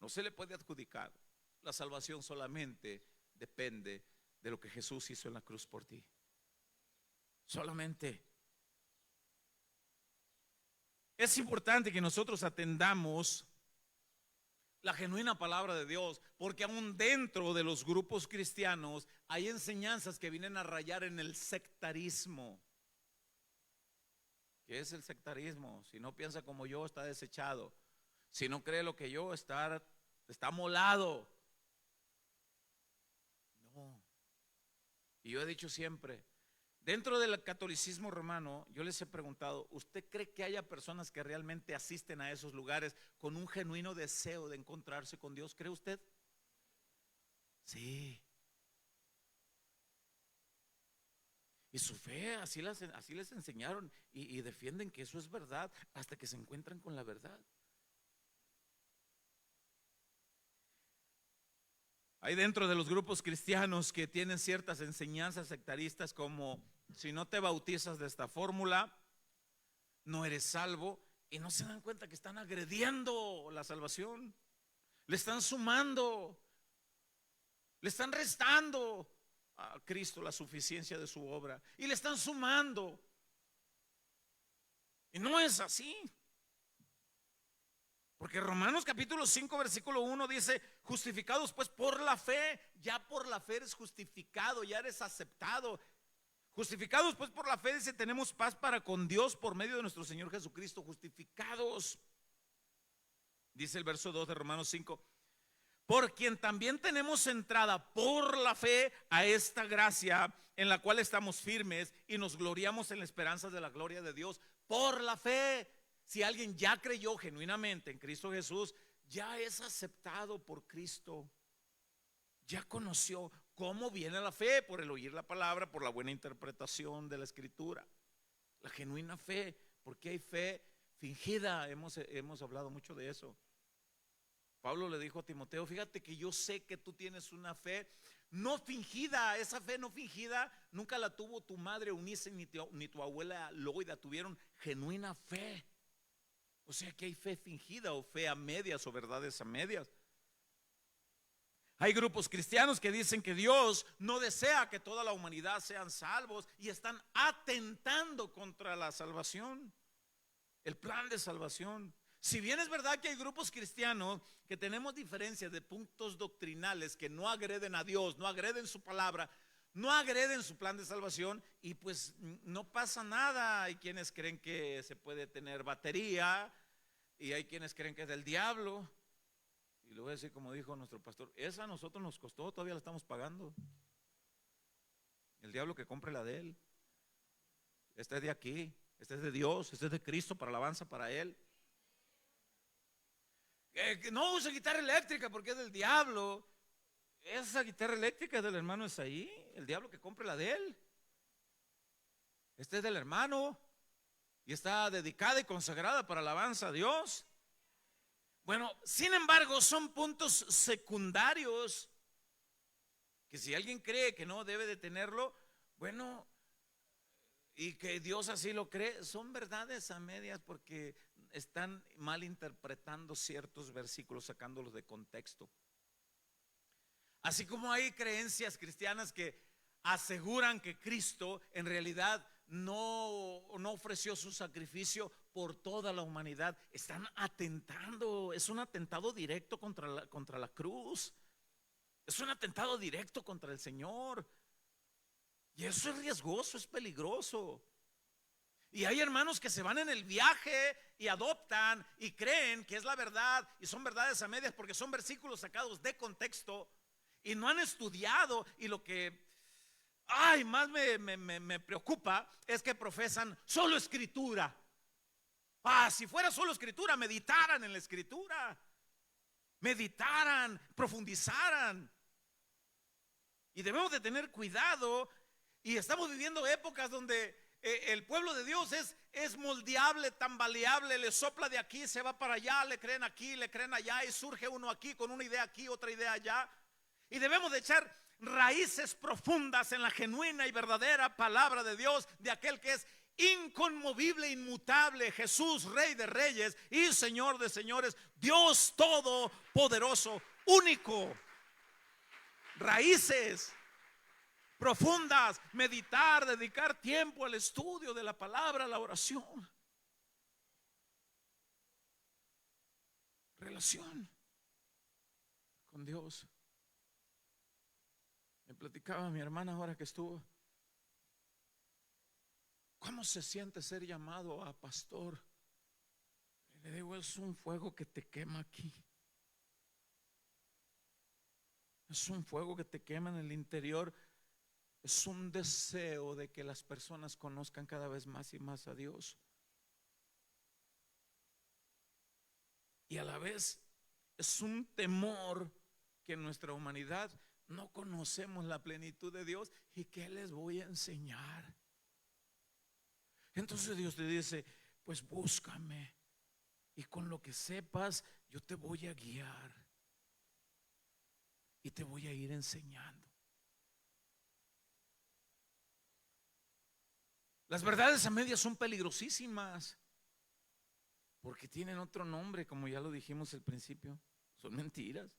se le puede adjudicar. La salvación solamente depende de lo que Jesús hizo en la cruz por ti. Solamente. Es importante que nosotros atendamos la genuina palabra de Dios, porque aún dentro de los grupos cristianos hay enseñanzas que vienen a rayar en el sectarismo. ¿Qué es el sectarismo? Si no piensa como yo, está desechado. Si no cree lo que yo, está molado. No. Y yo he dicho siempre, dentro del catolicismo romano, yo les he preguntado: ¿usted cree que haya personas que realmente asisten a esos lugares con un genuino deseo de encontrarse con Dios? ¿Cree usted? Sí. Y su fe, así les enseñaron, y defienden que eso es verdad hasta que se encuentran con la verdad. Hay dentro de los grupos cristianos que tienen ciertas enseñanzas sectaristas, como: si no te bautizas de esta fórmula, no eres salvo. Y no se dan cuenta que están agrediendo la salvación, le están sumando, le están restando a Cristo la suficiencia de su obra, y le están sumando. Y no es así. Porque Romanos capítulo 5 versículo 1 dice: justificados pues por la fe. Ya por la fe eres justificado, ya eres aceptado. Justificados pues por la fe, dice, tenemos paz para con Dios por medio de nuestro Señor Jesucristo. Justificados. Dice el verso 2 de Romanos 5: por quien también tenemos entrada por la fe a esta gracia, en la cual estamos firmes y nos gloriamos en la esperanza de la gloria de Dios. Por la fe. Si alguien ya creyó genuinamente en Cristo Jesús, ya es aceptado por Cristo. Ya conoció cómo viene la fe: por el oír la palabra, por la buena interpretación de la escritura. La genuina fe, porque hay fe fingida. Hemos hablado mucho de eso. Pablo le dijo a Timoteo: fíjate que yo sé que tú tienes una fe no fingida. Esa fe no fingida nunca la tuvo tu madre Eunice ni tu abuela Loida. Tuvieron genuina fe. O sea que hay fe fingida, o fe a medias, o verdades a medias. Hay grupos cristianos que dicen que Dios no desea que toda la humanidad sean salvos, y están atentando contra la salvación, el plan de salvación. Si bien es verdad que hay grupos cristianos que tenemos diferencias de puntos doctrinales que no agreden a Dios, no agreden su palabra, no agreden su plan de salvación, y pues no pasa nada. Hay quienes creen que se puede tener batería, y hay quienes creen que es del diablo. Y le voy a decir, como dijo nuestro pastor, esa a nosotros nos costó, todavía la estamos pagando. El diablo que compre la de él. Esta es de aquí, esta es de Dios, esta es de Cristo, para alabanza para él. Que no use guitarra eléctrica porque es del diablo. Esa guitarra eléctrica del hermano Esaí, el diablo que compre la de él. Este es del hermano y está dedicada y consagrada para alabanza a Dios. Bueno, sin embargo, son puntos secundarios que si alguien cree que no debe de tenerlo, bueno, y que Dios así lo cree, son verdades a medias porque están mal interpretando ciertos versículos, sacándolos de contexto. Así como hay creencias cristianas que aseguran que Cristo en realidad no ofreció su sacrificio por toda la humanidad, están atentando, es un atentado directo contra la cruz, es un atentado directo contra el Señor. Y eso es riesgoso, es peligroso. Y hay hermanos que se van en el viaje y adoptan y creen que es la verdad y son verdades a medias porque son versículos sacados de contexto y no han estudiado. Y lo que más me preocupa es que profesan solo escritura. Si fuera solo escritura, meditaran en la escritura, meditaran, profundizaran. Y debemos de tener cuidado. Y estamos viviendo épocas donde el pueblo de Dios es moldeable, tambaleable, le sopla de aquí, se va para allá, le creen aquí, le creen allá y surge uno aquí con una idea aquí, otra idea allá. Y debemos de echar raíces profundas en la genuina y verdadera palabra de Dios, de aquel que es inconmovible, inmutable, Jesús, Rey de Reyes y Señor de Señores, Dios todopoderoso, único. Raíces profundas, meditar, dedicar tiempo al estudio de la palabra, a la oración. Relación con Dios. Me platicaba mi hermana ahora que estuvo. ¿Cómo se siente ser llamado a pastor? Le digo, es un fuego que te quema aquí. Es un fuego que te quema en el interior. Es un deseo de que las personas conozcan cada vez más y más a Dios. Y a la vez es un temor que en nuestra humanidad no conocemos la plenitud de Dios. ¿Y qué les voy a enseñar? Entonces Dios te dice, pues búscame y con lo que sepas yo te voy a guiar y te voy a ir enseñando. Las verdades a medias son peligrosísimas porque tienen otro nombre, como ya lo dijimos al principio, son mentiras.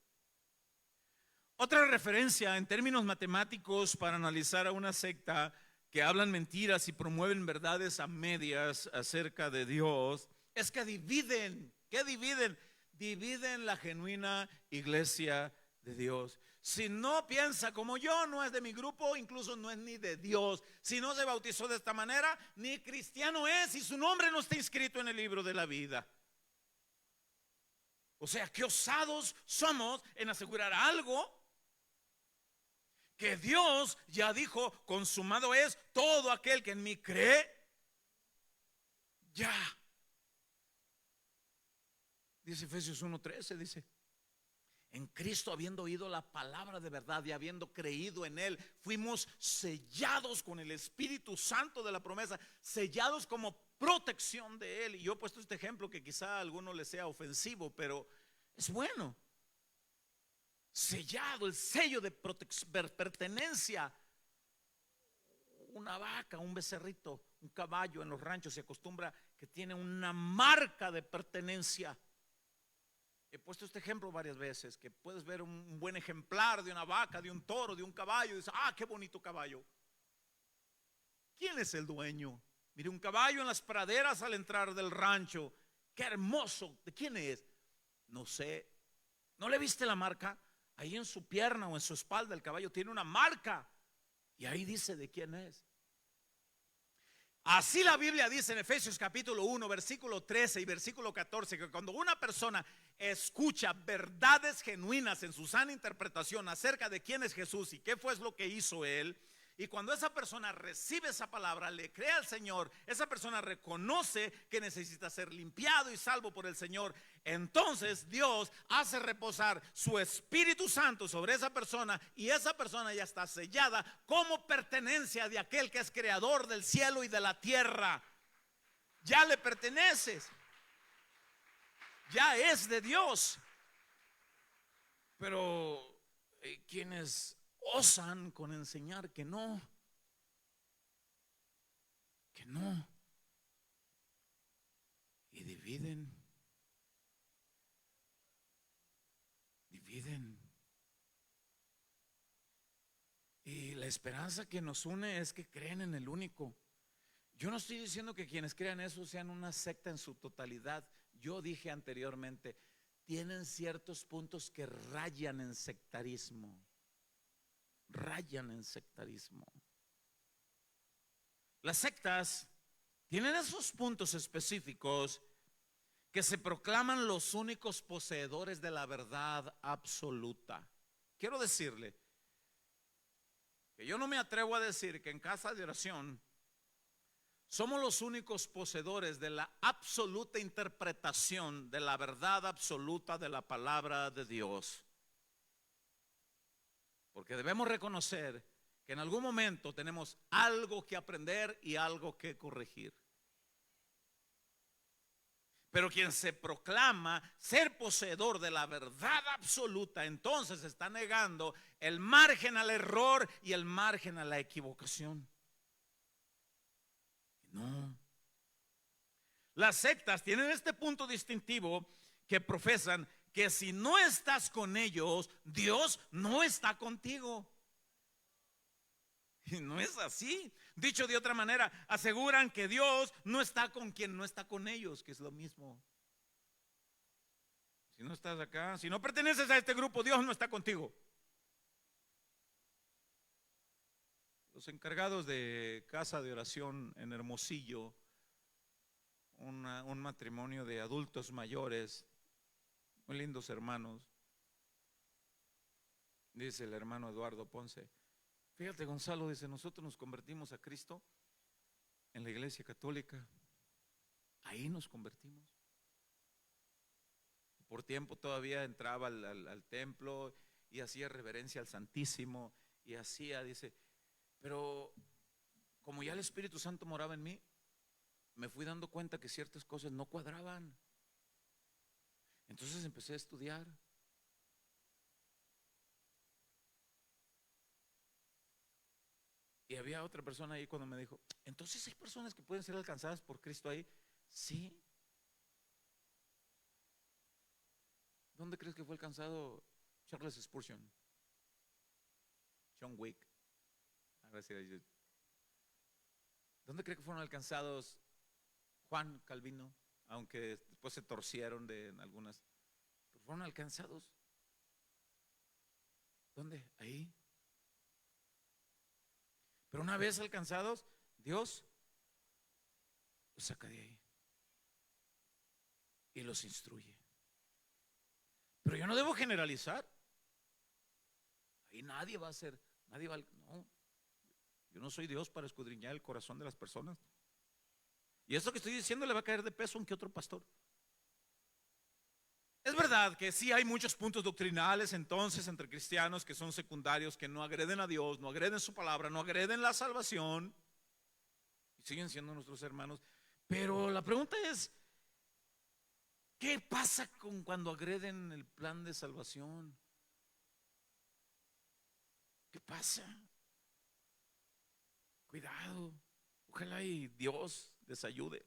Otra referencia en términos matemáticos para analizar a una secta que hablan mentiras y promueven verdades a medias acerca de Dios es que dividen. ¿Qué dividen? Dividen la genuina iglesia de Dios. Si no piensa como yo, no es de mi grupo, incluso no es ni de Dios. Si no se bautizó de esta manera, ni cristiano es y su nombre no está inscrito en el libro de la vida. O sea, qué osados somos en asegurar algo que Dios ya dijo, consumado es, todo aquel que en mí cree, ya. Dice Efesios 1:13, dice, en Cristo habiendo oído la palabra de verdad y habiendo creído en Él, fuimos sellados con el Espíritu Santo de la promesa, sellados como protección de Él. Y yo he puesto este ejemplo que quizá a alguno le sea ofensivo, pero es bueno. Sellado, el sello de pertenencia. Una vaca, un becerrito, un caballo en los ranchos se acostumbra que tiene una marca de pertenencia. He puesto este ejemplo varias veces, que puedes ver un buen ejemplar de una vaca, de un toro, de un caballo, y dices, qué bonito caballo. ¿Quién es el dueño? Mire, un caballo en las praderas al entrar del rancho, qué hermoso. ¿De quién es? No sé. ¿No le viste la marca? Ahí en su pierna o en su espalda el caballo tiene una marca y ahí dice de quién es. Así la Biblia dice en Efesios capítulo 1 versículo 13 y versículo 14 que cuando una persona escucha verdades genuinas en su sana interpretación acerca de quién es Jesús y qué fue lo que hizo Él Y cuando esa persona recibe esa palabra, le cree al Señor, esa persona reconoce que necesita ser limpiado y salvo por el Señor. Entonces Dios hace reposar su Espíritu Santo sobre esa persona y esa persona ya está sellada como pertenencia de aquel que es creador del cielo y de la tierra. Ya le perteneces. Ya es de Dios. Pero quienes osan con enseñar que no, y dividen. Y la esperanza que nos une es que creen en el único. Yo no estoy diciendo que quienes crean eso sean una secta en su totalidad. Yo dije anteriormente, tienen ciertos puntos que rayan en sectarismo. Rayan en sectarismo. Las sectas tienen esos puntos específicos que se proclaman los únicos poseedores de la verdad absoluta. Quiero decirle que yo no me atrevo a decir que en Casa de Oración somos los únicos poseedores de la absoluta interpretación de la verdad absoluta de la palabra de Dios. Porque debemos reconocer que en algún momento tenemos algo que aprender y algo que corregir. Pero quien se proclama ser poseedor de la verdad absoluta, entonces está negando el margen al error y el margen a la equivocación. No. Las sectas tienen este punto distintivo que profesan que si no estás con ellos, Dios no está contigo. Y no es así. Dicho de otra manera, aseguran que Dios no está con quien no está con ellos, que es lo mismo. Si no estás acá, si no perteneces a este grupo, Dios no está contigo. Los encargados de Casa de Oración en Hermosillo, un matrimonio de adultos mayores, muy lindos hermanos, dice el hermano Eduardo Ponce. Fíjate, Gonzalo, dice, nosotros nos convertimos a Cristo en la iglesia católica. Ahí nos convertimos. Por tiempo todavía entraba al templo y hacía reverencia al Santísimo y hacía, dice, pero como ya el Espíritu Santo moraba en mí, me fui dando cuenta que ciertas cosas no cuadraban. Entonces empecé a estudiar. Y había otra persona ahí cuando me dijo, entonces hay personas que pueden ser alcanzadas por Cristo ahí. Sí. ¿Dónde crees que fue alcanzado Charles Spurgeon? John Wick. ¿Dónde cree que fueron alcanzados Juan Calvino? Aunque después se torcieron de algunas. Pero fueron alcanzados. ¿Dónde? Ahí. Pero una vez alcanzados, Dios los saca de ahí y los instruye. Pero yo no debo generalizar. Ahí nadie va a ser, nadie va a, no. Yo no soy Dios para escudriñar el corazón de las personas. Y esto que estoy diciendo le va a caer de peso a un que otro pastor. Es verdad que sí hay muchos puntos doctrinales entonces entre cristianos que son secundarios, que no agreden a Dios, no agreden su palabra, no agreden la salvación y siguen siendo nuestros hermanos. Pero la pregunta es, ¿qué pasa con cuando agreden el plan de salvación? ¿Qué pasa? Cuidado, ojalá y Dios les ayude.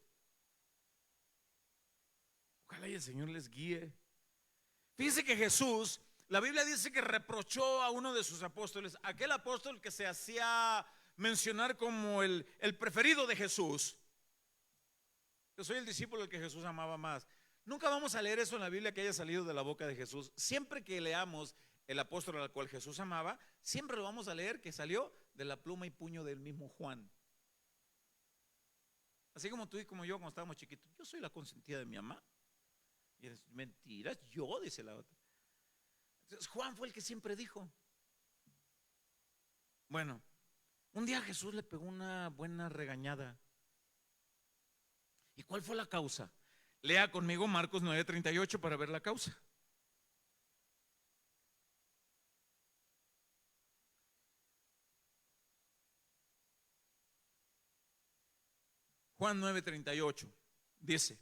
Ojalá y el Señor les guíe. Fíjense que Jesús, la Biblia dice que reprochó a uno de sus apóstoles, aquel apóstol que se hacía mencionar como el preferido de Jesús. Yo soy el discípulo al que Jesús amaba más. Nunca vamos a leer eso en la Biblia que haya salido de la boca de Jesús. Siempre que leamos el apóstol al cual Jesús amaba, siempre lo vamos a leer que salió de la pluma y puño del mismo Juan. Así como tú y como yo cuando estábamos chiquitos. Yo soy la consentida de mi mamá. Y es mentiras, yo, dice la otra. Entonces Juan fue el que siempre dijo. Bueno, Un día Jesús le pegó una buena regañada. ¿Y cuál fue la causa? Lea conmigo Marcos 9:38 para ver la causa. Juan 9:38 dice,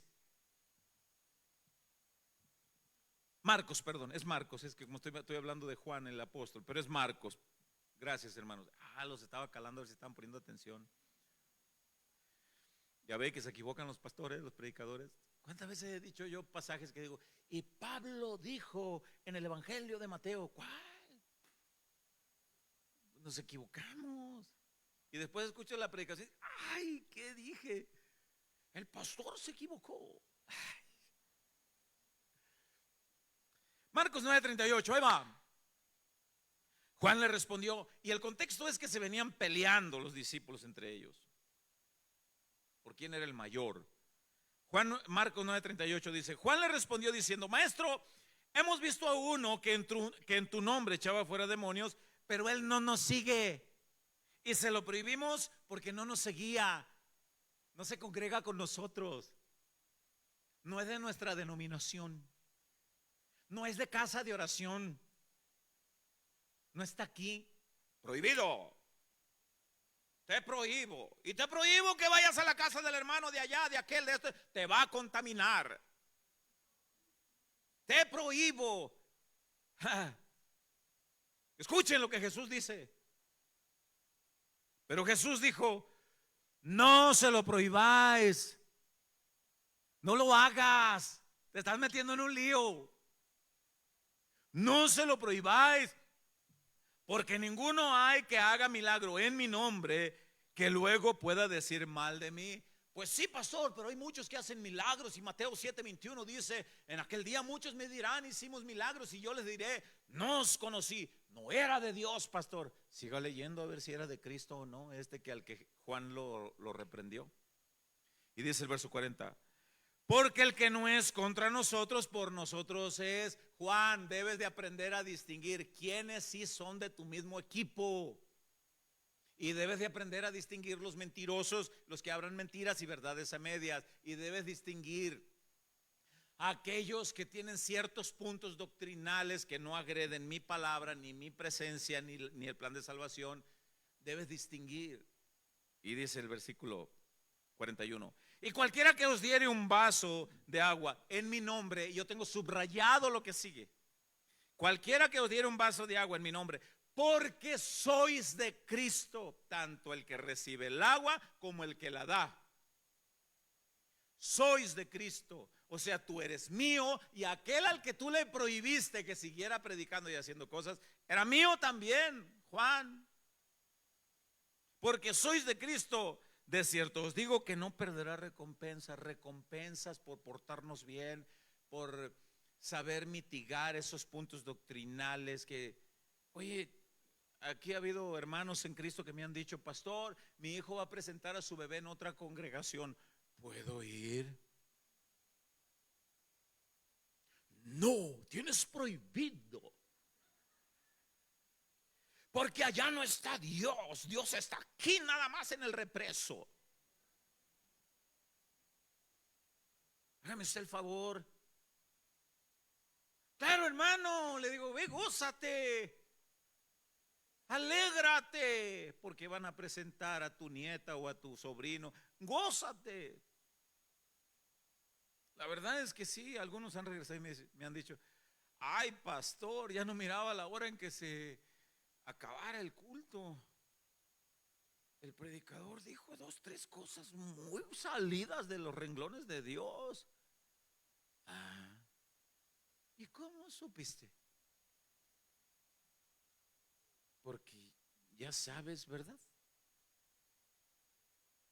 Marcos, perdón, es Marcos, es que como estoy hablando de Juan el apóstol, pero es Marcos. Gracias, hermanos. Los estaba calando a ver si estaban poniendo atención. Ya ve que se equivocan los pastores, los predicadores. ¿Cuántas veces he dicho yo pasajes que digo, y Pablo dijo en el Evangelio de Mateo? ¿Cuál? Nos equivocamos. Y después escucho la predicación. Ay, ¿qué dije? El pastor se equivocó. Ay. Marcos 9:38, ahí va. Juan le respondió, y el contexto es que se venían peleando los discípulos entre ellos por quién era el mayor. Marcos 9:38 dice, Juan le respondió diciendo, maestro, hemos visto a uno que en tu nombre echaba fuera demonios, pero él no nos sigue y se lo prohibimos porque no nos seguía, no se congrega con nosotros, no es de nuestra denominación, no es de casa de oración, no está aquí. Prohibido. Te prohíbo. Y te prohíbo que vayas a la casa del hermano de allá, de aquel, de este. Te va a contaminar. Te prohíbo. Escuchen lo que Jesús dice. Pero Jesús dijo, no se lo prohibáis. No lo hagas. Te estás metiendo en un lío. No se lo prohibáis. Porque ninguno hay que haga milagro en mi nombre que luego pueda decir mal de mí. Pues sí, pastor, pero hay muchos que hacen milagros. Y Mateo 7:21 dice, en aquel día muchos me dirán, hicimos milagros. Y yo les diré, no os conocí. No era de Dios, pastor. Siga leyendo a ver si era de Cristo o no, que al que Juan lo reprendió. Y dice el verso 40, porque el que no es contra nosotros, por nosotros es. Juan, debes de aprender a distinguir quiénes sí son de tu mismo equipo. Y debes de aprender a distinguir los mentirosos, los que hablan mentiras y verdades a medias. Y debes distinguir a aquellos que tienen ciertos puntos doctrinales que no agreden mi palabra, ni mi presencia, ni el plan de salvación. Debes distinguir. Y dice el versículo 41, y cualquiera que os diere un vaso de agua en mi nombre, y yo tengo subrayado lo que sigue, cualquiera que os diere un vaso de agua en mi nombre, porque sois de Cristo, tanto el que recibe el agua como el que la da. Sois de Cristo, o sea, tú eres mío, y aquel al que tú le prohibiste que siguiera predicando y haciendo cosas, era mío también, Juan. Porque sois de Cristo. De cierto os digo que no perderá recompensas por portarnos bien, por saber mitigar esos puntos doctrinales que, oye, aquí ha habido hermanos en Cristo que me han dicho, pastor, mi hijo va a presentar a su bebé en otra congregación, ¿puedo ir? No, tienes prohibido. Porque allá no está Dios, Dios está aquí nada más en el represo. Hágame usted el favor. Claro, hermano, le digo, ve, gózate, alégrate, porque van a presentar a tu nieta o a tu sobrino. Gózate. La verdad es que sí, algunos han regresado y me han dicho, ay, pastor, ya no miraba la hora en que se acabara el culto. El predicador dijo 2, 3 cosas muy salidas de los renglones de Dios. ¿Y cómo supiste? Porque ya sabes, ¿verdad?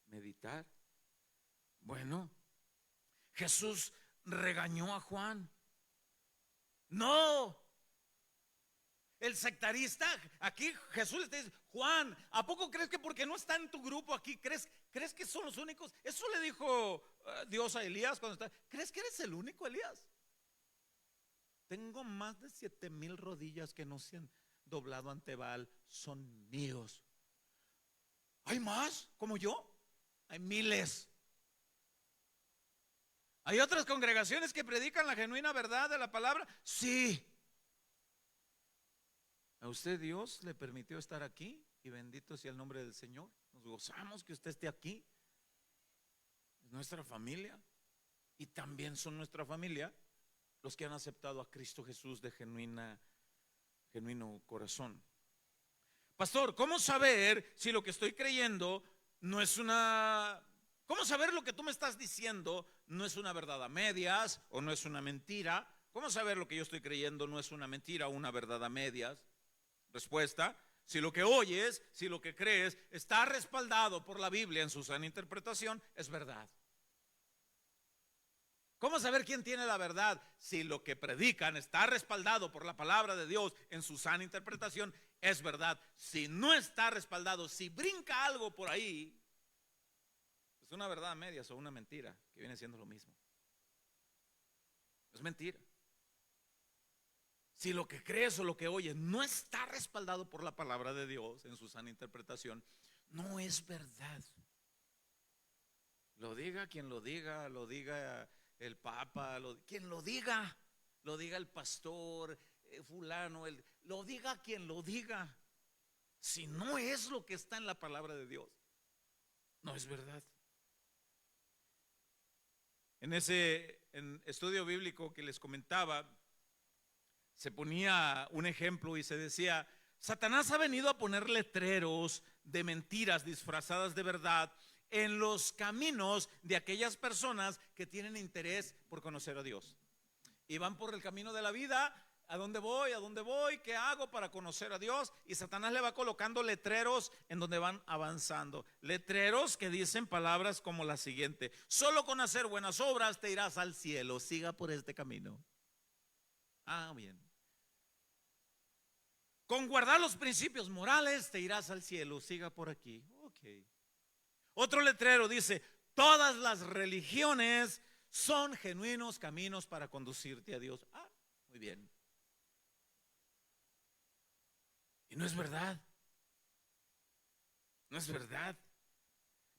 Meditar. Bueno, Jesús regañó a Juan. No. El sectarista, aquí Jesús le dice, Juan, ¿a poco crees que porque no está en tu grupo aquí, crees que son los únicos? Eso le dijo Dios a Elías cuando está. ¿Crees que eres el único, Elías? Tengo más de 7,000 rodillas que no se han doblado ante Baal, son míos. ¿Hay más como yo? Hay miles. ¿Hay otras congregaciones que predican la genuina verdad de la palabra? Sí. ¿A usted Dios le permitió estar aquí? Y bendito sea el nombre del Señor. Nos gozamos que usted esté aquí. Es nuestra familia. Y también son nuestra familia los que han aceptado a Cristo Jesús de genuino corazón. Pastor, ¿cómo saber si lo que estoy creyendo no es una... ¿Cómo saber lo que tú me estás diciendo no es una verdad a medias o no es una mentira? ¿Cómo saber lo que yo estoy creyendo no es una mentira o una verdad a medias? Respuesta: si lo que oyes, si lo que crees está respaldado por la Biblia en su sana interpretación, es verdad. ¿Cómo saber quién tiene la verdad? Si lo que predican está respaldado por la palabra de Dios en su sana interpretación, es verdad. Si no está respaldado, si brinca algo por ahí, es una verdad a medias o una mentira, que viene siendo lo mismo. Es mentira. Si lo que crees o lo que oyes no está respaldado por la palabra de Dios en su sana interpretación, no es verdad. Lo diga quien lo diga el Papa, quien lo diga el pastor, fulano, lo diga quien lo diga. Si no es lo que está en la palabra de Dios, no es verdad. En ese estudio bíblico que les comentaba, se ponía un ejemplo y se decía: Satanás ha venido a poner letreros de mentiras disfrazadas de verdad en los caminos de aquellas personas que tienen interés por conocer a Dios. Y van por el camino de la vida. ¿A dónde voy? ¿A dónde voy? ¿Qué hago para conocer a Dios? Y Satanás le va colocando letreros en donde van avanzando. Letreros que dicen palabras como la siguiente: solo con hacer buenas obras te irás al cielo, siga por este camino. Ah, bien. Con guardar los principios morales te irás al cielo, siga por aquí. Ok. Otro letrero dice: todas las religiones son genuinos caminos para conducirte a Dios. Ah, muy bien. Y no es verdad. No es verdad.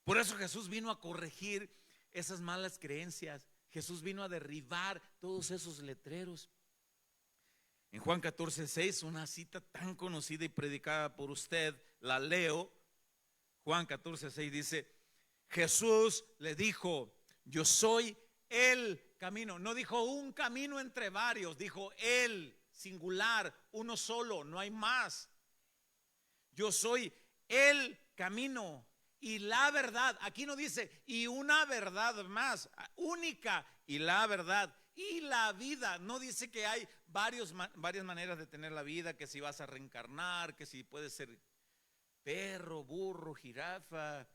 Por eso Jesús vino a corregir esas malas creencias. Jesús vino a derribar todos esos letreros. En Juan 14:6, una cita tan conocida y predicada por usted, la leo. Juan 14:6 dice: Jesús le dijo: yo soy el camino. No dijo un camino entre varios, dijo el singular, uno solo, no hay más. Yo soy el camino y la verdad. Aquí no dice y una verdad más, única, y la verdad y la vida. No dice que hay varias maneras de tener la vida, que si vas a reencarnar, que si puedes ser perro, burro, jirafa.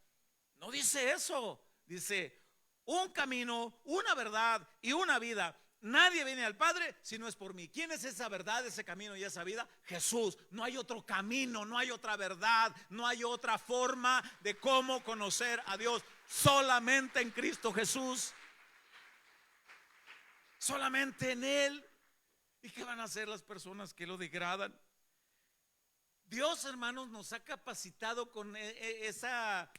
No dice eso. Dice un camino, una verdad y una vida. Nadie viene al Padre si no es por mí. ¿Quién es esa verdad, ese camino y esa vida? Jesús. No hay otro camino, no hay otra verdad, no hay otra forma de cómo conocer a Dios. Solamente en Cristo Jesús. Solamente en Él. ¿Y qué van a hacer las personas que lo degradan? Dios, hermanos, nos ha capacitado con esa,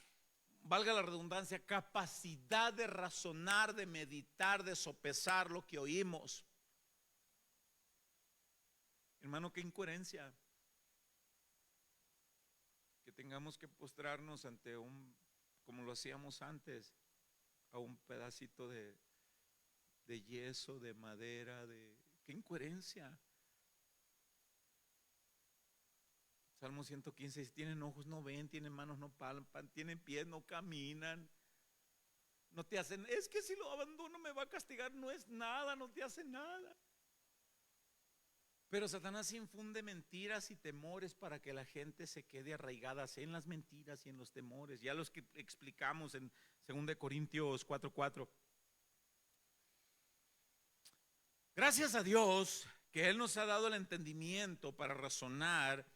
valga la redundancia, capacidad de razonar, de meditar, de sopesar lo que oímos. Hermano, qué incoherencia que tengamos que postrarnos ante como lo hacíamos antes, a un pedacito de yeso, de madera, qué incoherencia. Salmo 115: si tienen ojos no ven, tienen manos no palpan, tienen pies no caminan. No te hacen, es que si lo abandono me va a castigar. No es nada, no te hace nada. Pero Satanás infunde mentiras y temores para que la gente se quede arraigada en las mentiras y en los temores. Ya los que explicamos en 2 Corintios 4:4. Gracias a Dios que Él nos ha dado el entendimiento para razonar,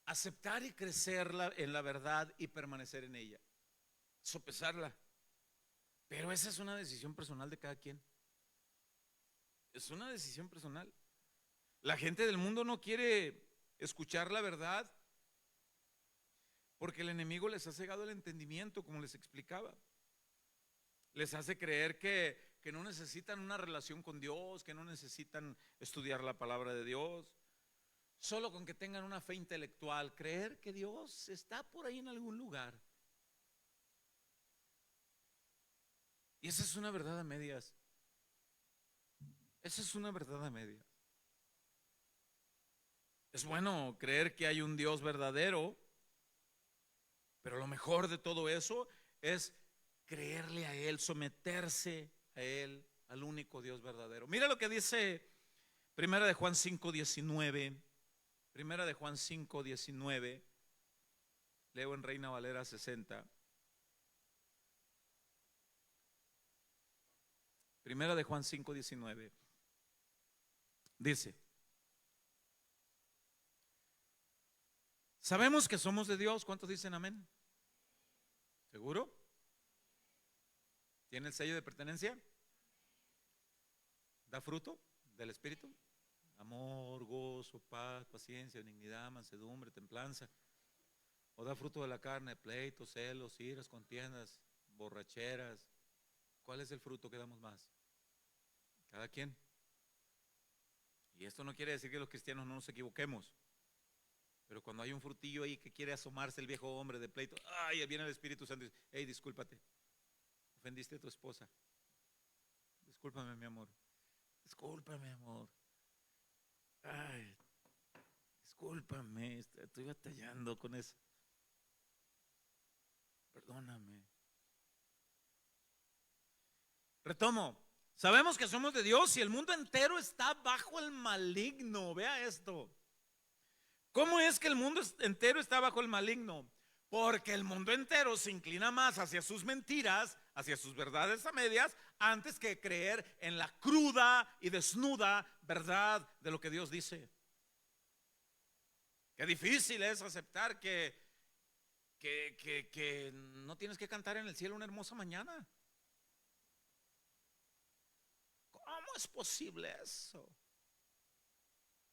aceptar y crecer en la verdad y permanecer en ella, sopesarla. Pero esa es una decisión personal de cada quien. Es una decisión personal. La gente del mundo no quiere escuchar la verdad Porque el enemigo les ha cegado el entendimiento, como les explicaba. Les hace creer que no necesitan una relación con Dios, que no necesitan estudiar la palabra de Dios. Solo con que tengan una fe intelectual, creer que Dios está por ahí en algún lugar. Y esa es una verdad a medias. Esa es una verdad a medias. Es bueno creer que hay un Dios verdadero, pero lo mejor de todo eso es creerle a Él, someterse a Él, al único Dios verdadero. Mira lo que dice Primera de Juan 5:19. Primera de Juan 5:19. Leo en Reina Valera 60. Primera de Juan 5:19. Dice: sabemos que somos de Dios. ¿Cuántos dicen amén? ¿Seguro? ¿Tiene el sello de pertenencia? ¿Da fruto del Espíritu? Amor, gozo, paz, paciencia, benignidad, mansedumbre, templanza. ¿O da fruto de la carne? Pleitos, celos, iras, contiendas, borracheras. ¿Cuál es el fruto que damos más? Cada quien. Y esto no quiere decir que los cristianos no nos equivoquemos. Pero cuando hay un frutillo ahí que quiere asomarse el viejo hombre de pleito, ay, viene el Espíritu Santo y dice: hey, discúlpate, ofendiste a tu esposa. Discúlpame, mi amor. Discúlpame, amor. Ay, discúlpame, estoy batallando con eso. Perdóname. Retomo. Sabemos que somos de Dios y el mundo entero está bajo el maligno. Vea esto. ¿Cómo es que el mundo entero está bajo el maligno? Porque el mundo entero se inclina más hacia sus mentiras, hacia sus verdades a medias, antes que creer en la cruda y desnuda verdad de lo que Dios dice. Qué difícil es aceptar que no tienes que cantar en el cielo una hermosa mañana. ¿Cómo es posible eso?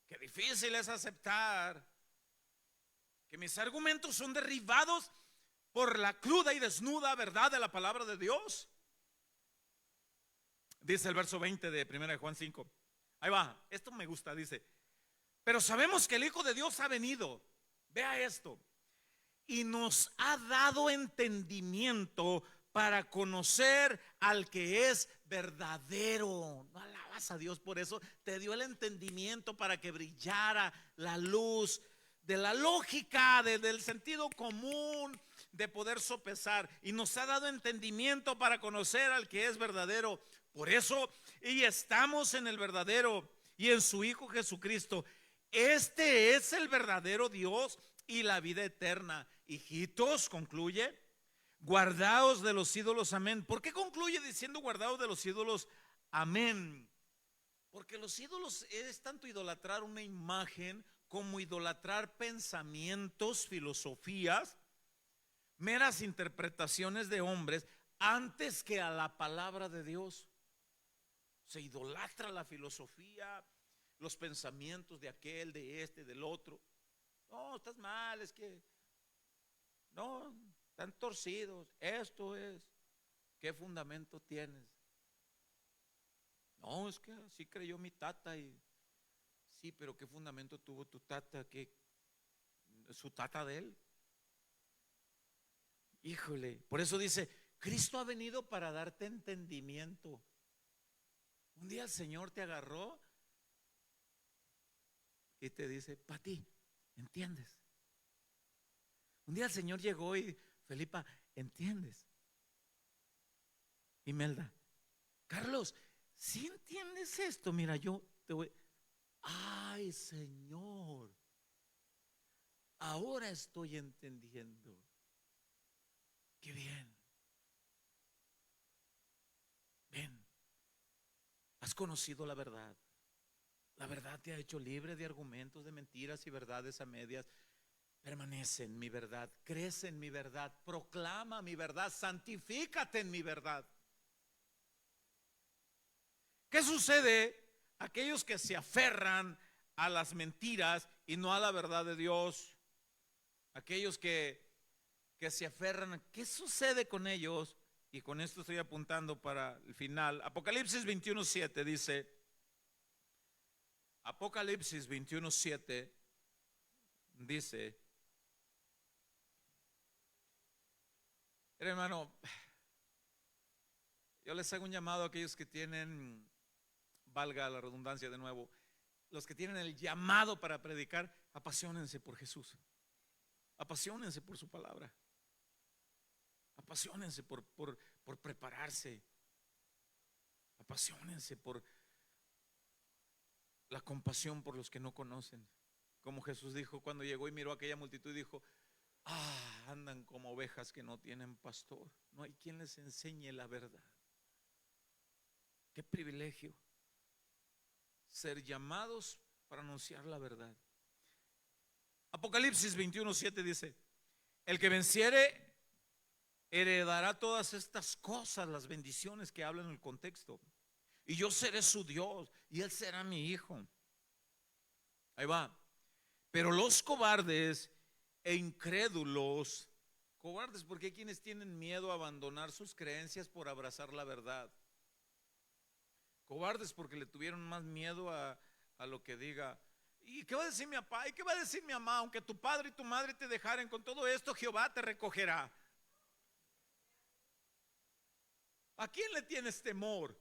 Qué difícil es aceptar que mis argumentos son derribados por la cruda y desnuda verdad de la palabra de Dios. Dice el verso 20 de 1 de Juan 5. Ahí va, esto me gusta, dice: pero sabemos que el Hijo de Dios ha venido, vea esto, y nos ha dado entendimiento para conocer al que es verdadero. No alabas a Dios por eso. Te dio el entendimiento para que brillara la luz de la lógica, del sentido común, de poder sopesar. Y nos ha dado entendimiento para conocer al que es verdadero. Por eso, y estamos en el verdadero y en su Hijo Jesucristo. Este es el verdadero Dios y la vida eterna. Hijitos, concluye, guardaos de los ídolos, amén. ¿Por qué concluye diciendo guardaos de los ídolos, amén? Porque los ídolos es tanto idolatrar una imagen como idolatrar pensamientos, filosofías, meras interpretaciones de hombres antes que a la palabra de Dios. Se idolatra la filosofía, los pensamientos de aquel, de este, del otro. No, estás mal, es que no, están torcidos. Esto es, ¿qué fundamento tienes? No, es que así creyó mi tata. Y sí, pero ¿qué fundamento tuvo tu tata? ¿Qué, su tata de él? Híjole, por eso dice: Cristo ha venido para darte entendimiento. Un día el Señor te agarró y te dice: Pati, ¿entiendes? Un día el Señor llegó y: Felipa, ¿entiendes? Imelda, Carlos, ¿sí entiendes esto? Mira, yo te voy. Ay, Señor, ahora estoy entendiendo. Qué bien. Ven, has conocido la verdad. La verdad te ha hecho libre de argumentos, de mentiras y verdades a medias. Permanece en mi verdad, crece en mi verdad, proclama mi verdad, santifícate en mi verdad. ¿Qué sucede? Aquellos que se aferran a las mentiras y no a la verdad de Dios, aquellos que que se aferran. ¿Qué sucede con ellos? Y con esto estoy apuntando para el final. Apocalipsis 21:7 dice, Apocalipsis 21:7 dice, hermano, yo les hago un llamado a aquellos que tienen, valga la redundancia de nuevo, los que tienen el llamado para predicar, apasionense por Jesús, apasionense por su palabra, apasionense por prepararse, apasionense por la compasión por los que no conocen. Como Jesús dijo cuando llegó y miró a aquella multitud, dijo, andan como ovejas que no tienen pastor, no hay quien les enseñe la verdad. Qué privilegio ser llamados para anunciar la verdad. Apocalipsis 21:7 dice, el que venciere heredará todas estas cosas, las bendiciones que hablan en el contexto, y yo seré su Dios y él será mi hijo. Ahí va. Pero los cobardes e incrédulos, cobardes porque hay quienes tienen miedo a abandonar sus creencias por abrazar la verdad. Cobardes porque le tuvieron más miedo a lo que diga. ¿Y qué va a decir mi papá? ¿Y qué va a decir mi mamá? Aunque tu padre y tu madre te dejaren, con todo esto Jehová te recogerá. ¿A quién le tienes temor?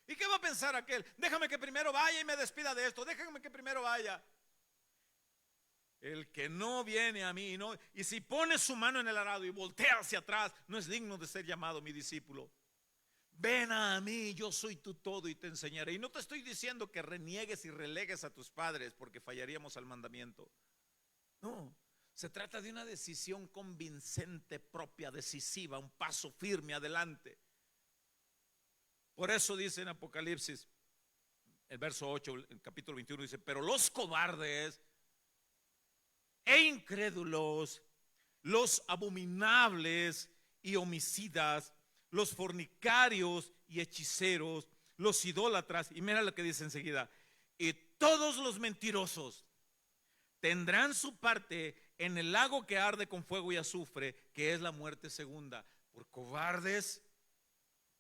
¿Y qué va a pensar aquel? Déjame que primero vaya y me despida de esto. Déjame que primero vaya. El que no viene a mí, no, y si pone su mano en el arado y voltea hacia atrás, no es digno de ser llamado mi discípulo. Ven a mí, yo soy tu todo y te enseñaré. Y no te estoy diciendo que reniegues y relegues a tus padres, porque fallaríamos al mandamiento. No, se trata de una decisión convincente, propia, decisiva, un paso firme adelante. Por eso dice en Apocalipsis, el verso 8, el capítulo 21 dice, pero los cobardes e incrédulos, los abominables y homicidas, los fornicarios y hechiceros, los idólatras, y mira lo que dice enseguida, y todos los mentirosos tendrán su parte en el lago que arde con fuego y azufre, que es la muerte segunda. Por cobardes,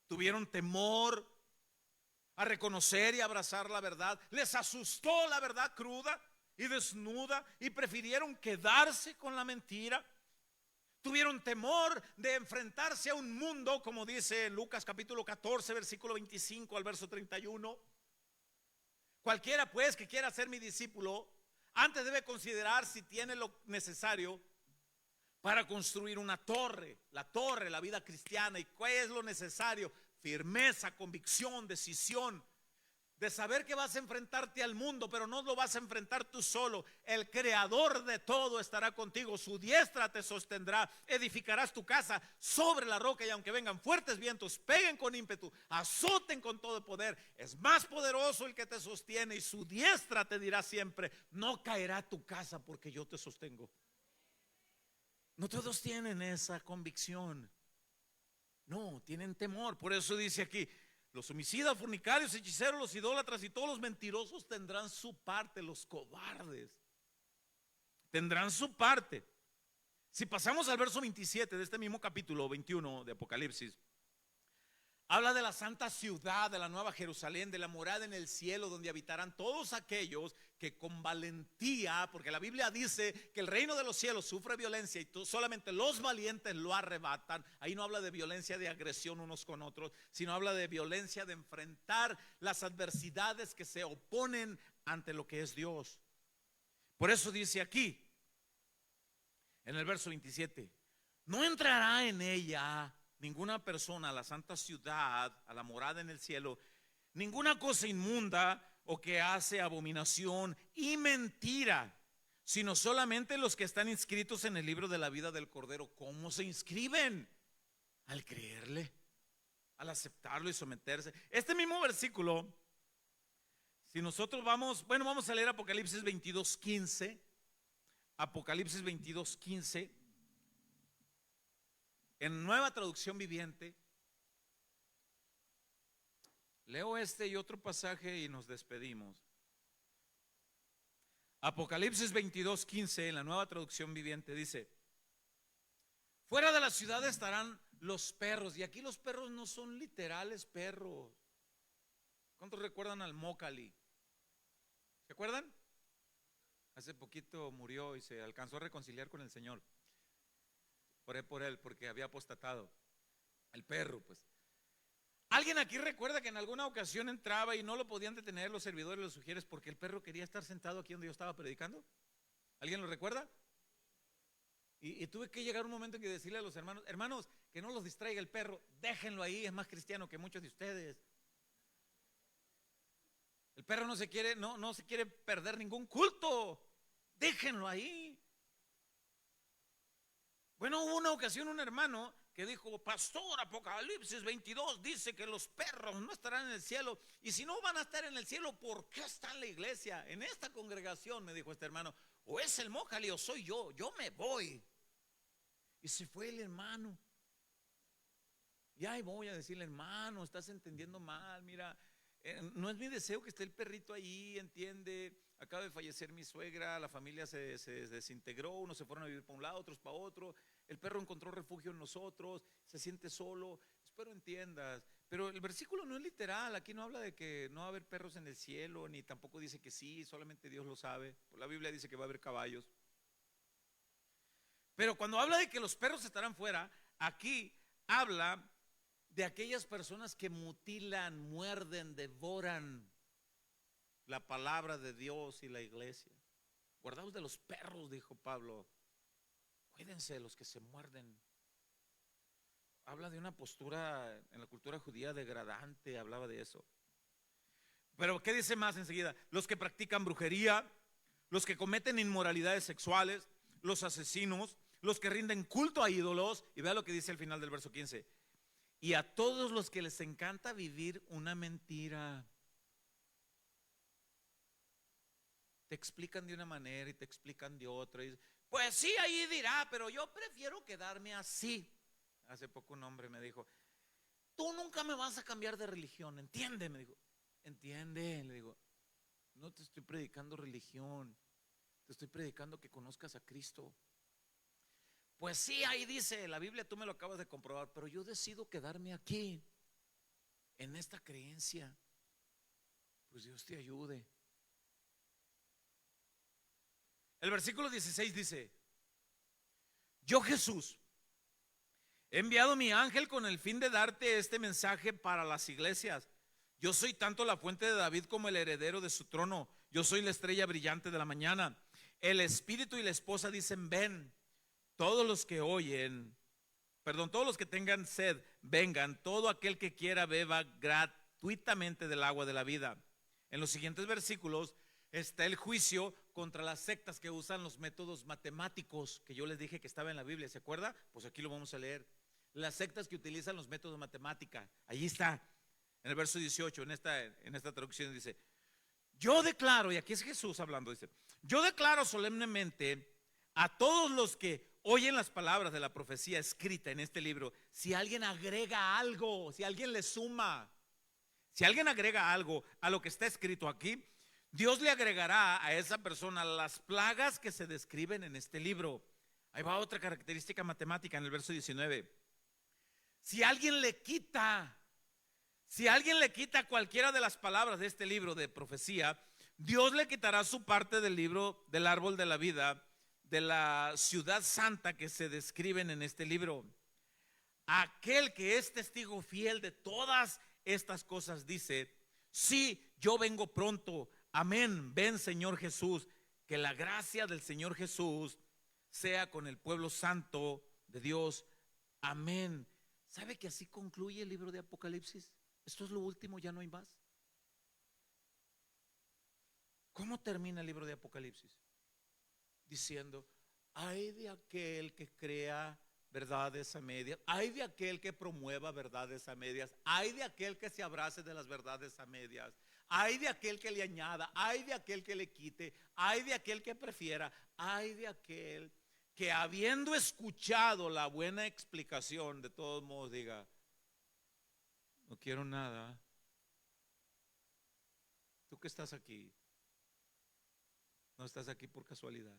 tuvieron temor a reconocer y abrazar la verdad, les asustó la verdad cruda y desnuda y prefirieron quedarse con la mentira. Tuvieron temor de enfrentarse a un mundo, como dice en Lucas capítulo 14 versículo 25 al verso 31. Cualquiera pues que quiera ser mi discípulo, antes debe considerar si tiene lo necesario para construir una torre, la vida cristiana. ¿Y cuál es lo necesario? Firmeza, convicción, decisión, de saber que vas a enfrentarte al mundo, pero no lo vas a enfrentar tú solo. El creador de todo estará contigo, su diestra te sostendrá. Edificarás tu casa sobre la roca, y aunque vengan fuertes vientos, peguen con ímpetu, azoten con todo poder, es más poderoso el que te sostiene, y su diestra te dirá siempre, no caerá tu casa porque yo te sostengo. No todos tienen esa convicción, no, tienen temor. Por eso dice aquí, los homicidas, fornicarios, hechiceros, los idólatras y todos los mentirosos tendrán su parte. Los cobardes tendrán su parte. Si pasamos al verso 27 de este mismo capítulo 21 de Apocalipsis, habla de la santa ciudad, de la nueva Jerusalén, de la morada en el cielo, donde habitarán todos aquellos que con valentía, porque la Biblia dice que el reino de los cielos sufre violencia y solamente los valientes lo arrebatan. Ahí no habla de violencia de agresión unos con otros, sino habla de violencia de enfrentar las adversidades que se oponen ante lo que es Dios. Por eso dice aquí, en el verso 27, no entrará en ella ninguna persona a la santa ciudad, a la morada en el cielo, ninguna cosa inmunda o que hace abominación y mentira, sino solamente los que están inscritos en el libro de la vida del Cordero. ¿Cómo se inscriben? Al creerle, al aceptarlo y someterse. Este mismo versículo, si nosotros vamos a leer Apocalipsis 22:15. Apocalipsis 22:15 en Nueva Traducción Viviente. Leo este y otro pasaje y nos despedimos. Apocalipsis 22:15 en la Nueva Traducción Viviente dice: Fuera de la ciudad estarán los perros. Y aquí los perros no son literales perros. ¿Cuántos recuerdan al Mócali? ¿Se acuerdan? Hace poquito murió y se alcanzó a reconciliar con el Señor. Oré por él porque había apostatado. El perro, pues. ¿Alguien aquí recuerda que en alguna ocasión entraba y no lo podían detener los servidores, los sugieres, porque el perro quería estar sentado aquí donde yo estaba predicando? ¿Alguien lo recuerda? Y tuve que llegar un momento en que decirle a los hermanos: hermanos, que no los distraiga el perro, déjenlo ahí, es más cristiano que muchos de ustedes. El perro no se quiere perder ningún culto, déjenlo ahí. Bueno, hubo una ocasión un hermano que dijo: pastor, Apocalipsis 22 dice que los perros no estarán en el cielo, y si no van a estar en el cielo, ¿por qué está en la iglesia? En esta congregación, me dijo este hermano, o es el Mójali o soy yo me voy. Y se fue el hermano. Y ahí voy a decirle: hermano, estás entendiendo mal, mira, no es mi deseo que esté el perrito ahí, entiende, acaba de fallecer mi suegra, la familia se desintegró, unos se fueron a vivir para un lado, otros para otro, el perro encontró refugio en nosotros, se siente solo, espero entiendas. Pero el versículo no es literal, aquí no habla de que no va a haber perros en el cielo, ni tampoco dice que sí, solamente Dios lo sabe. La Biblia dice que va a haber caballos. Pero cuando habla de que los perros estarán fuera, aquí habla de aquellas personas que mutilan, muerden, devoran la palabra de Dios y la iglesia. Guardaos de los perros, dijo Pablo. Cuídense de los que se muerden. Habla de una postura en la cultura judía degradante, hablaba de eso. Pero ¿qué dice más enseguida? Los que practican brujería, los que cometen inmoralidades sexuales, los asesinos, los que rinden culto a ídolos. Y vea lo que dice al final del verso 15: y a todos los que les encanta vivir una mentira. Te explican de una manera y te explican de otra. Y pues sí, ahí dirá, pero yo prefiero quedarme así. Hace poco un hombre me dijo: tú nunca me vas a cambiar de religión, entiende, me dijo. Entiende, le digo, no te estoy predicando religión, te estoy predicando que conozcas a Cristo. Pues sí, ahí dice la Biblia, tú me lo acabas de comprobar, pero yo decido quedarme aquí, en esta creencia. Pues Dios te ayude. El versículo 16 dice: yo, Jesús, he enviado mi ángel con el fin de darte este mensaje para las iglesias. Yo soy tanto la fuente de David como el heredero de su trono. Yo soy la estrella brillante de la mañana. El espíritu y la esposa dicen: ven. Todos los que todos los que tengan sed, vengan. Todo aquel que quiera beba gratuitamente del agua de la vida. En los siguientes versículos está el juicio contra las sectas que usan los métodos matemáticos que yo les dije que estaba en la Biblia. ¿Se acuerda? Pues aquí lo vamos a leer. Las sectas que utilizan los métodos de matemática. Allí está, en el verso 18, en esta traducción dice: yo declaro, y aquí es Jesús hablando, dice: yo declaro solemnemente a todos los que oyen las palabras de la profecía escrita en este libro, si alguien agrega algo, si alguien le suma, si alguien agrega algo a lo que está escrito aquí, Dios le agregará a esa persona las plagas que se describen en este libro. Ahí va otra característica matemática en el verso 19. Si alguien le quita cualquiera de las palabras de este libro de profecía, Dios le quitará su parte del libro del árbol de la vida, de la ciudad santa que se describen en este libro. Aquel que es testigo fiel de todas estas cosas dice: sí, yo vengo pronto. Amén. Ven, Señor Jesús. Que la gracia del Señor Jesús sea con el pueblo santo de Dios. Amén. ¿Sabe que así concluye el libro de Apocalipsis? Esto es lo último, ya no hay más. ¿Cómo termina el libro de Apocalipsis? Diciendo: ay de aquel que crea verdades a medias, ay de aquel que promueva verdades a medias, ay de aquel que se abrace de las verdades a medias, ay de aquel que le añada, ay de aquel que le quite, ay de aquel que prefiera, ay de aquel que, habiendo escuchado la buena explicación, de todos modos diga: no quiero nada. Tú que estás aquí, no estás aquí por casualidad.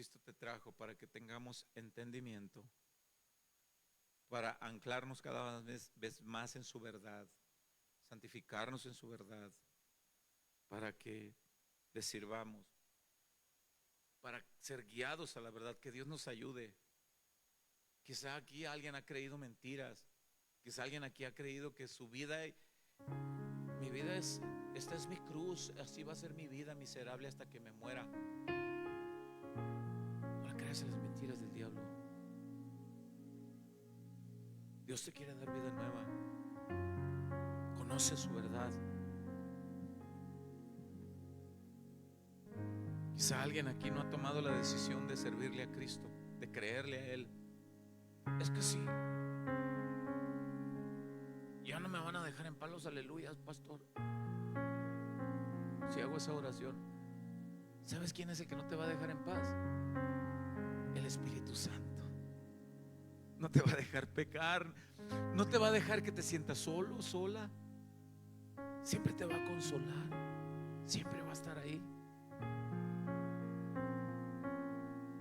Cristo te trajo para que tengamos entendimiento, para anclarnos cada vez más en su verdad, santificarnos en su verdad, para que le sirvamos, para ser guiados a la verdad. Que Dios nos ayude. Quizá aquí alguien ha creído mentiras, quizá alguien aquí ha creído que su vida, mi vida esta es mi cruz, así va a ser mi vida miserable hasta que me muera. No le creas a las mentiras del diablo. Dios te quiere dar vida nueva. Conoce su verdad. Quizá alguien aquí no ha tomado la decisión de servirle a Cristo, de creerle a Él. Es que sí, ya no me van a dejar en paz los aleluyas, pastor, si hago esa oración. ¿Sabes quién es el que no te va a dejar en paz? El Espíritu Santo. No te va a dejar pecar, no te va a dejar que te sientas solo, sola. Siempre te va a consolar, siempre va a estar ahí.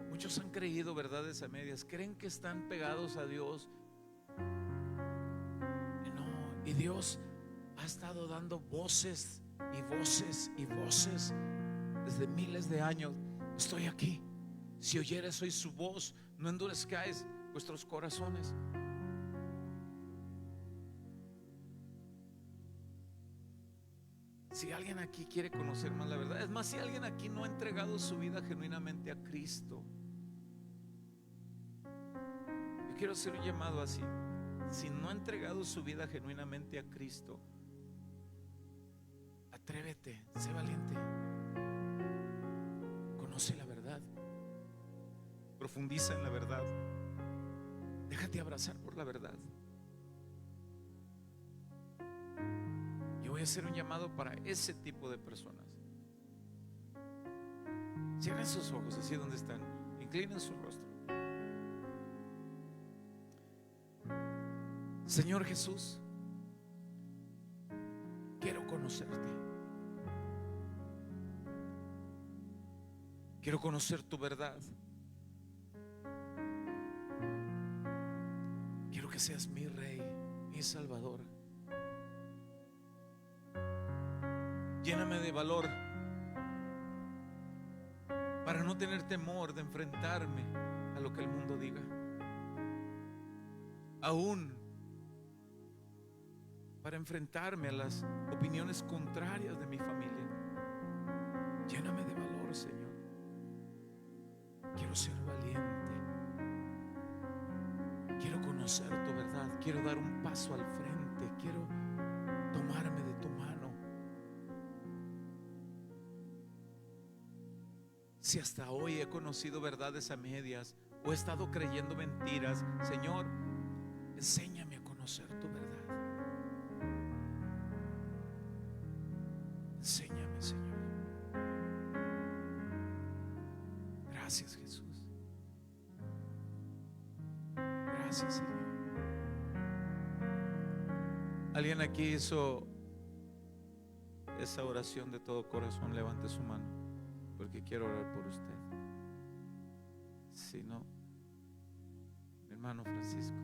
Muchos han creído verdades a medias, creen que están pegados a Dios. No, y Dios ha estado dando voces y voces y voces desde miles de años. Estoy aquí. Si oyeres hoy su voz, no endurezcáis vuestros corazones. Si alguien aquí quiere conocer más la verdad, es más, si alguien aquí no ha entregado su vida genuinamente a Cristo, yo quiero hacer un llamado así. Si no ha entregado su vida genuinamente a Cristo, atrévete, sé valiente, conoce la verdad, profundiza en la verdad, déjate abrazar por la verdad. Yo voy a hacer un llamado para ese tipo de personas. Cierren sus ojos así donde están, inclinen su rostro. Señor Jesús, quiero conocerte. Quiero conocer tu verdad. Quiero que seas mi Rey, mi Salvador. Lléname de valor para no tener temor de enfrentarme a lo que el mundo diga, aún para enfrentarme a las opiniones contrarias de mi familia. Lléname de valor, Señor. Quiero ser valiente. Quiero conocer tu verdad. Quiero dar un paso al frente. Quiero tomarme de tu mano. Si hasta hoy he conocido verdades a medias o he estado creyendo mentiras, Señor, enséñame a conocer tu verdad. Enséñame, Señor. Gracias, Jesús. Gracias, Señor. ¿Alguien aquí hizo esa oración de todo corazón? Levante su mano, porque quiero orar por usted. Si no, mi hermano Francisco.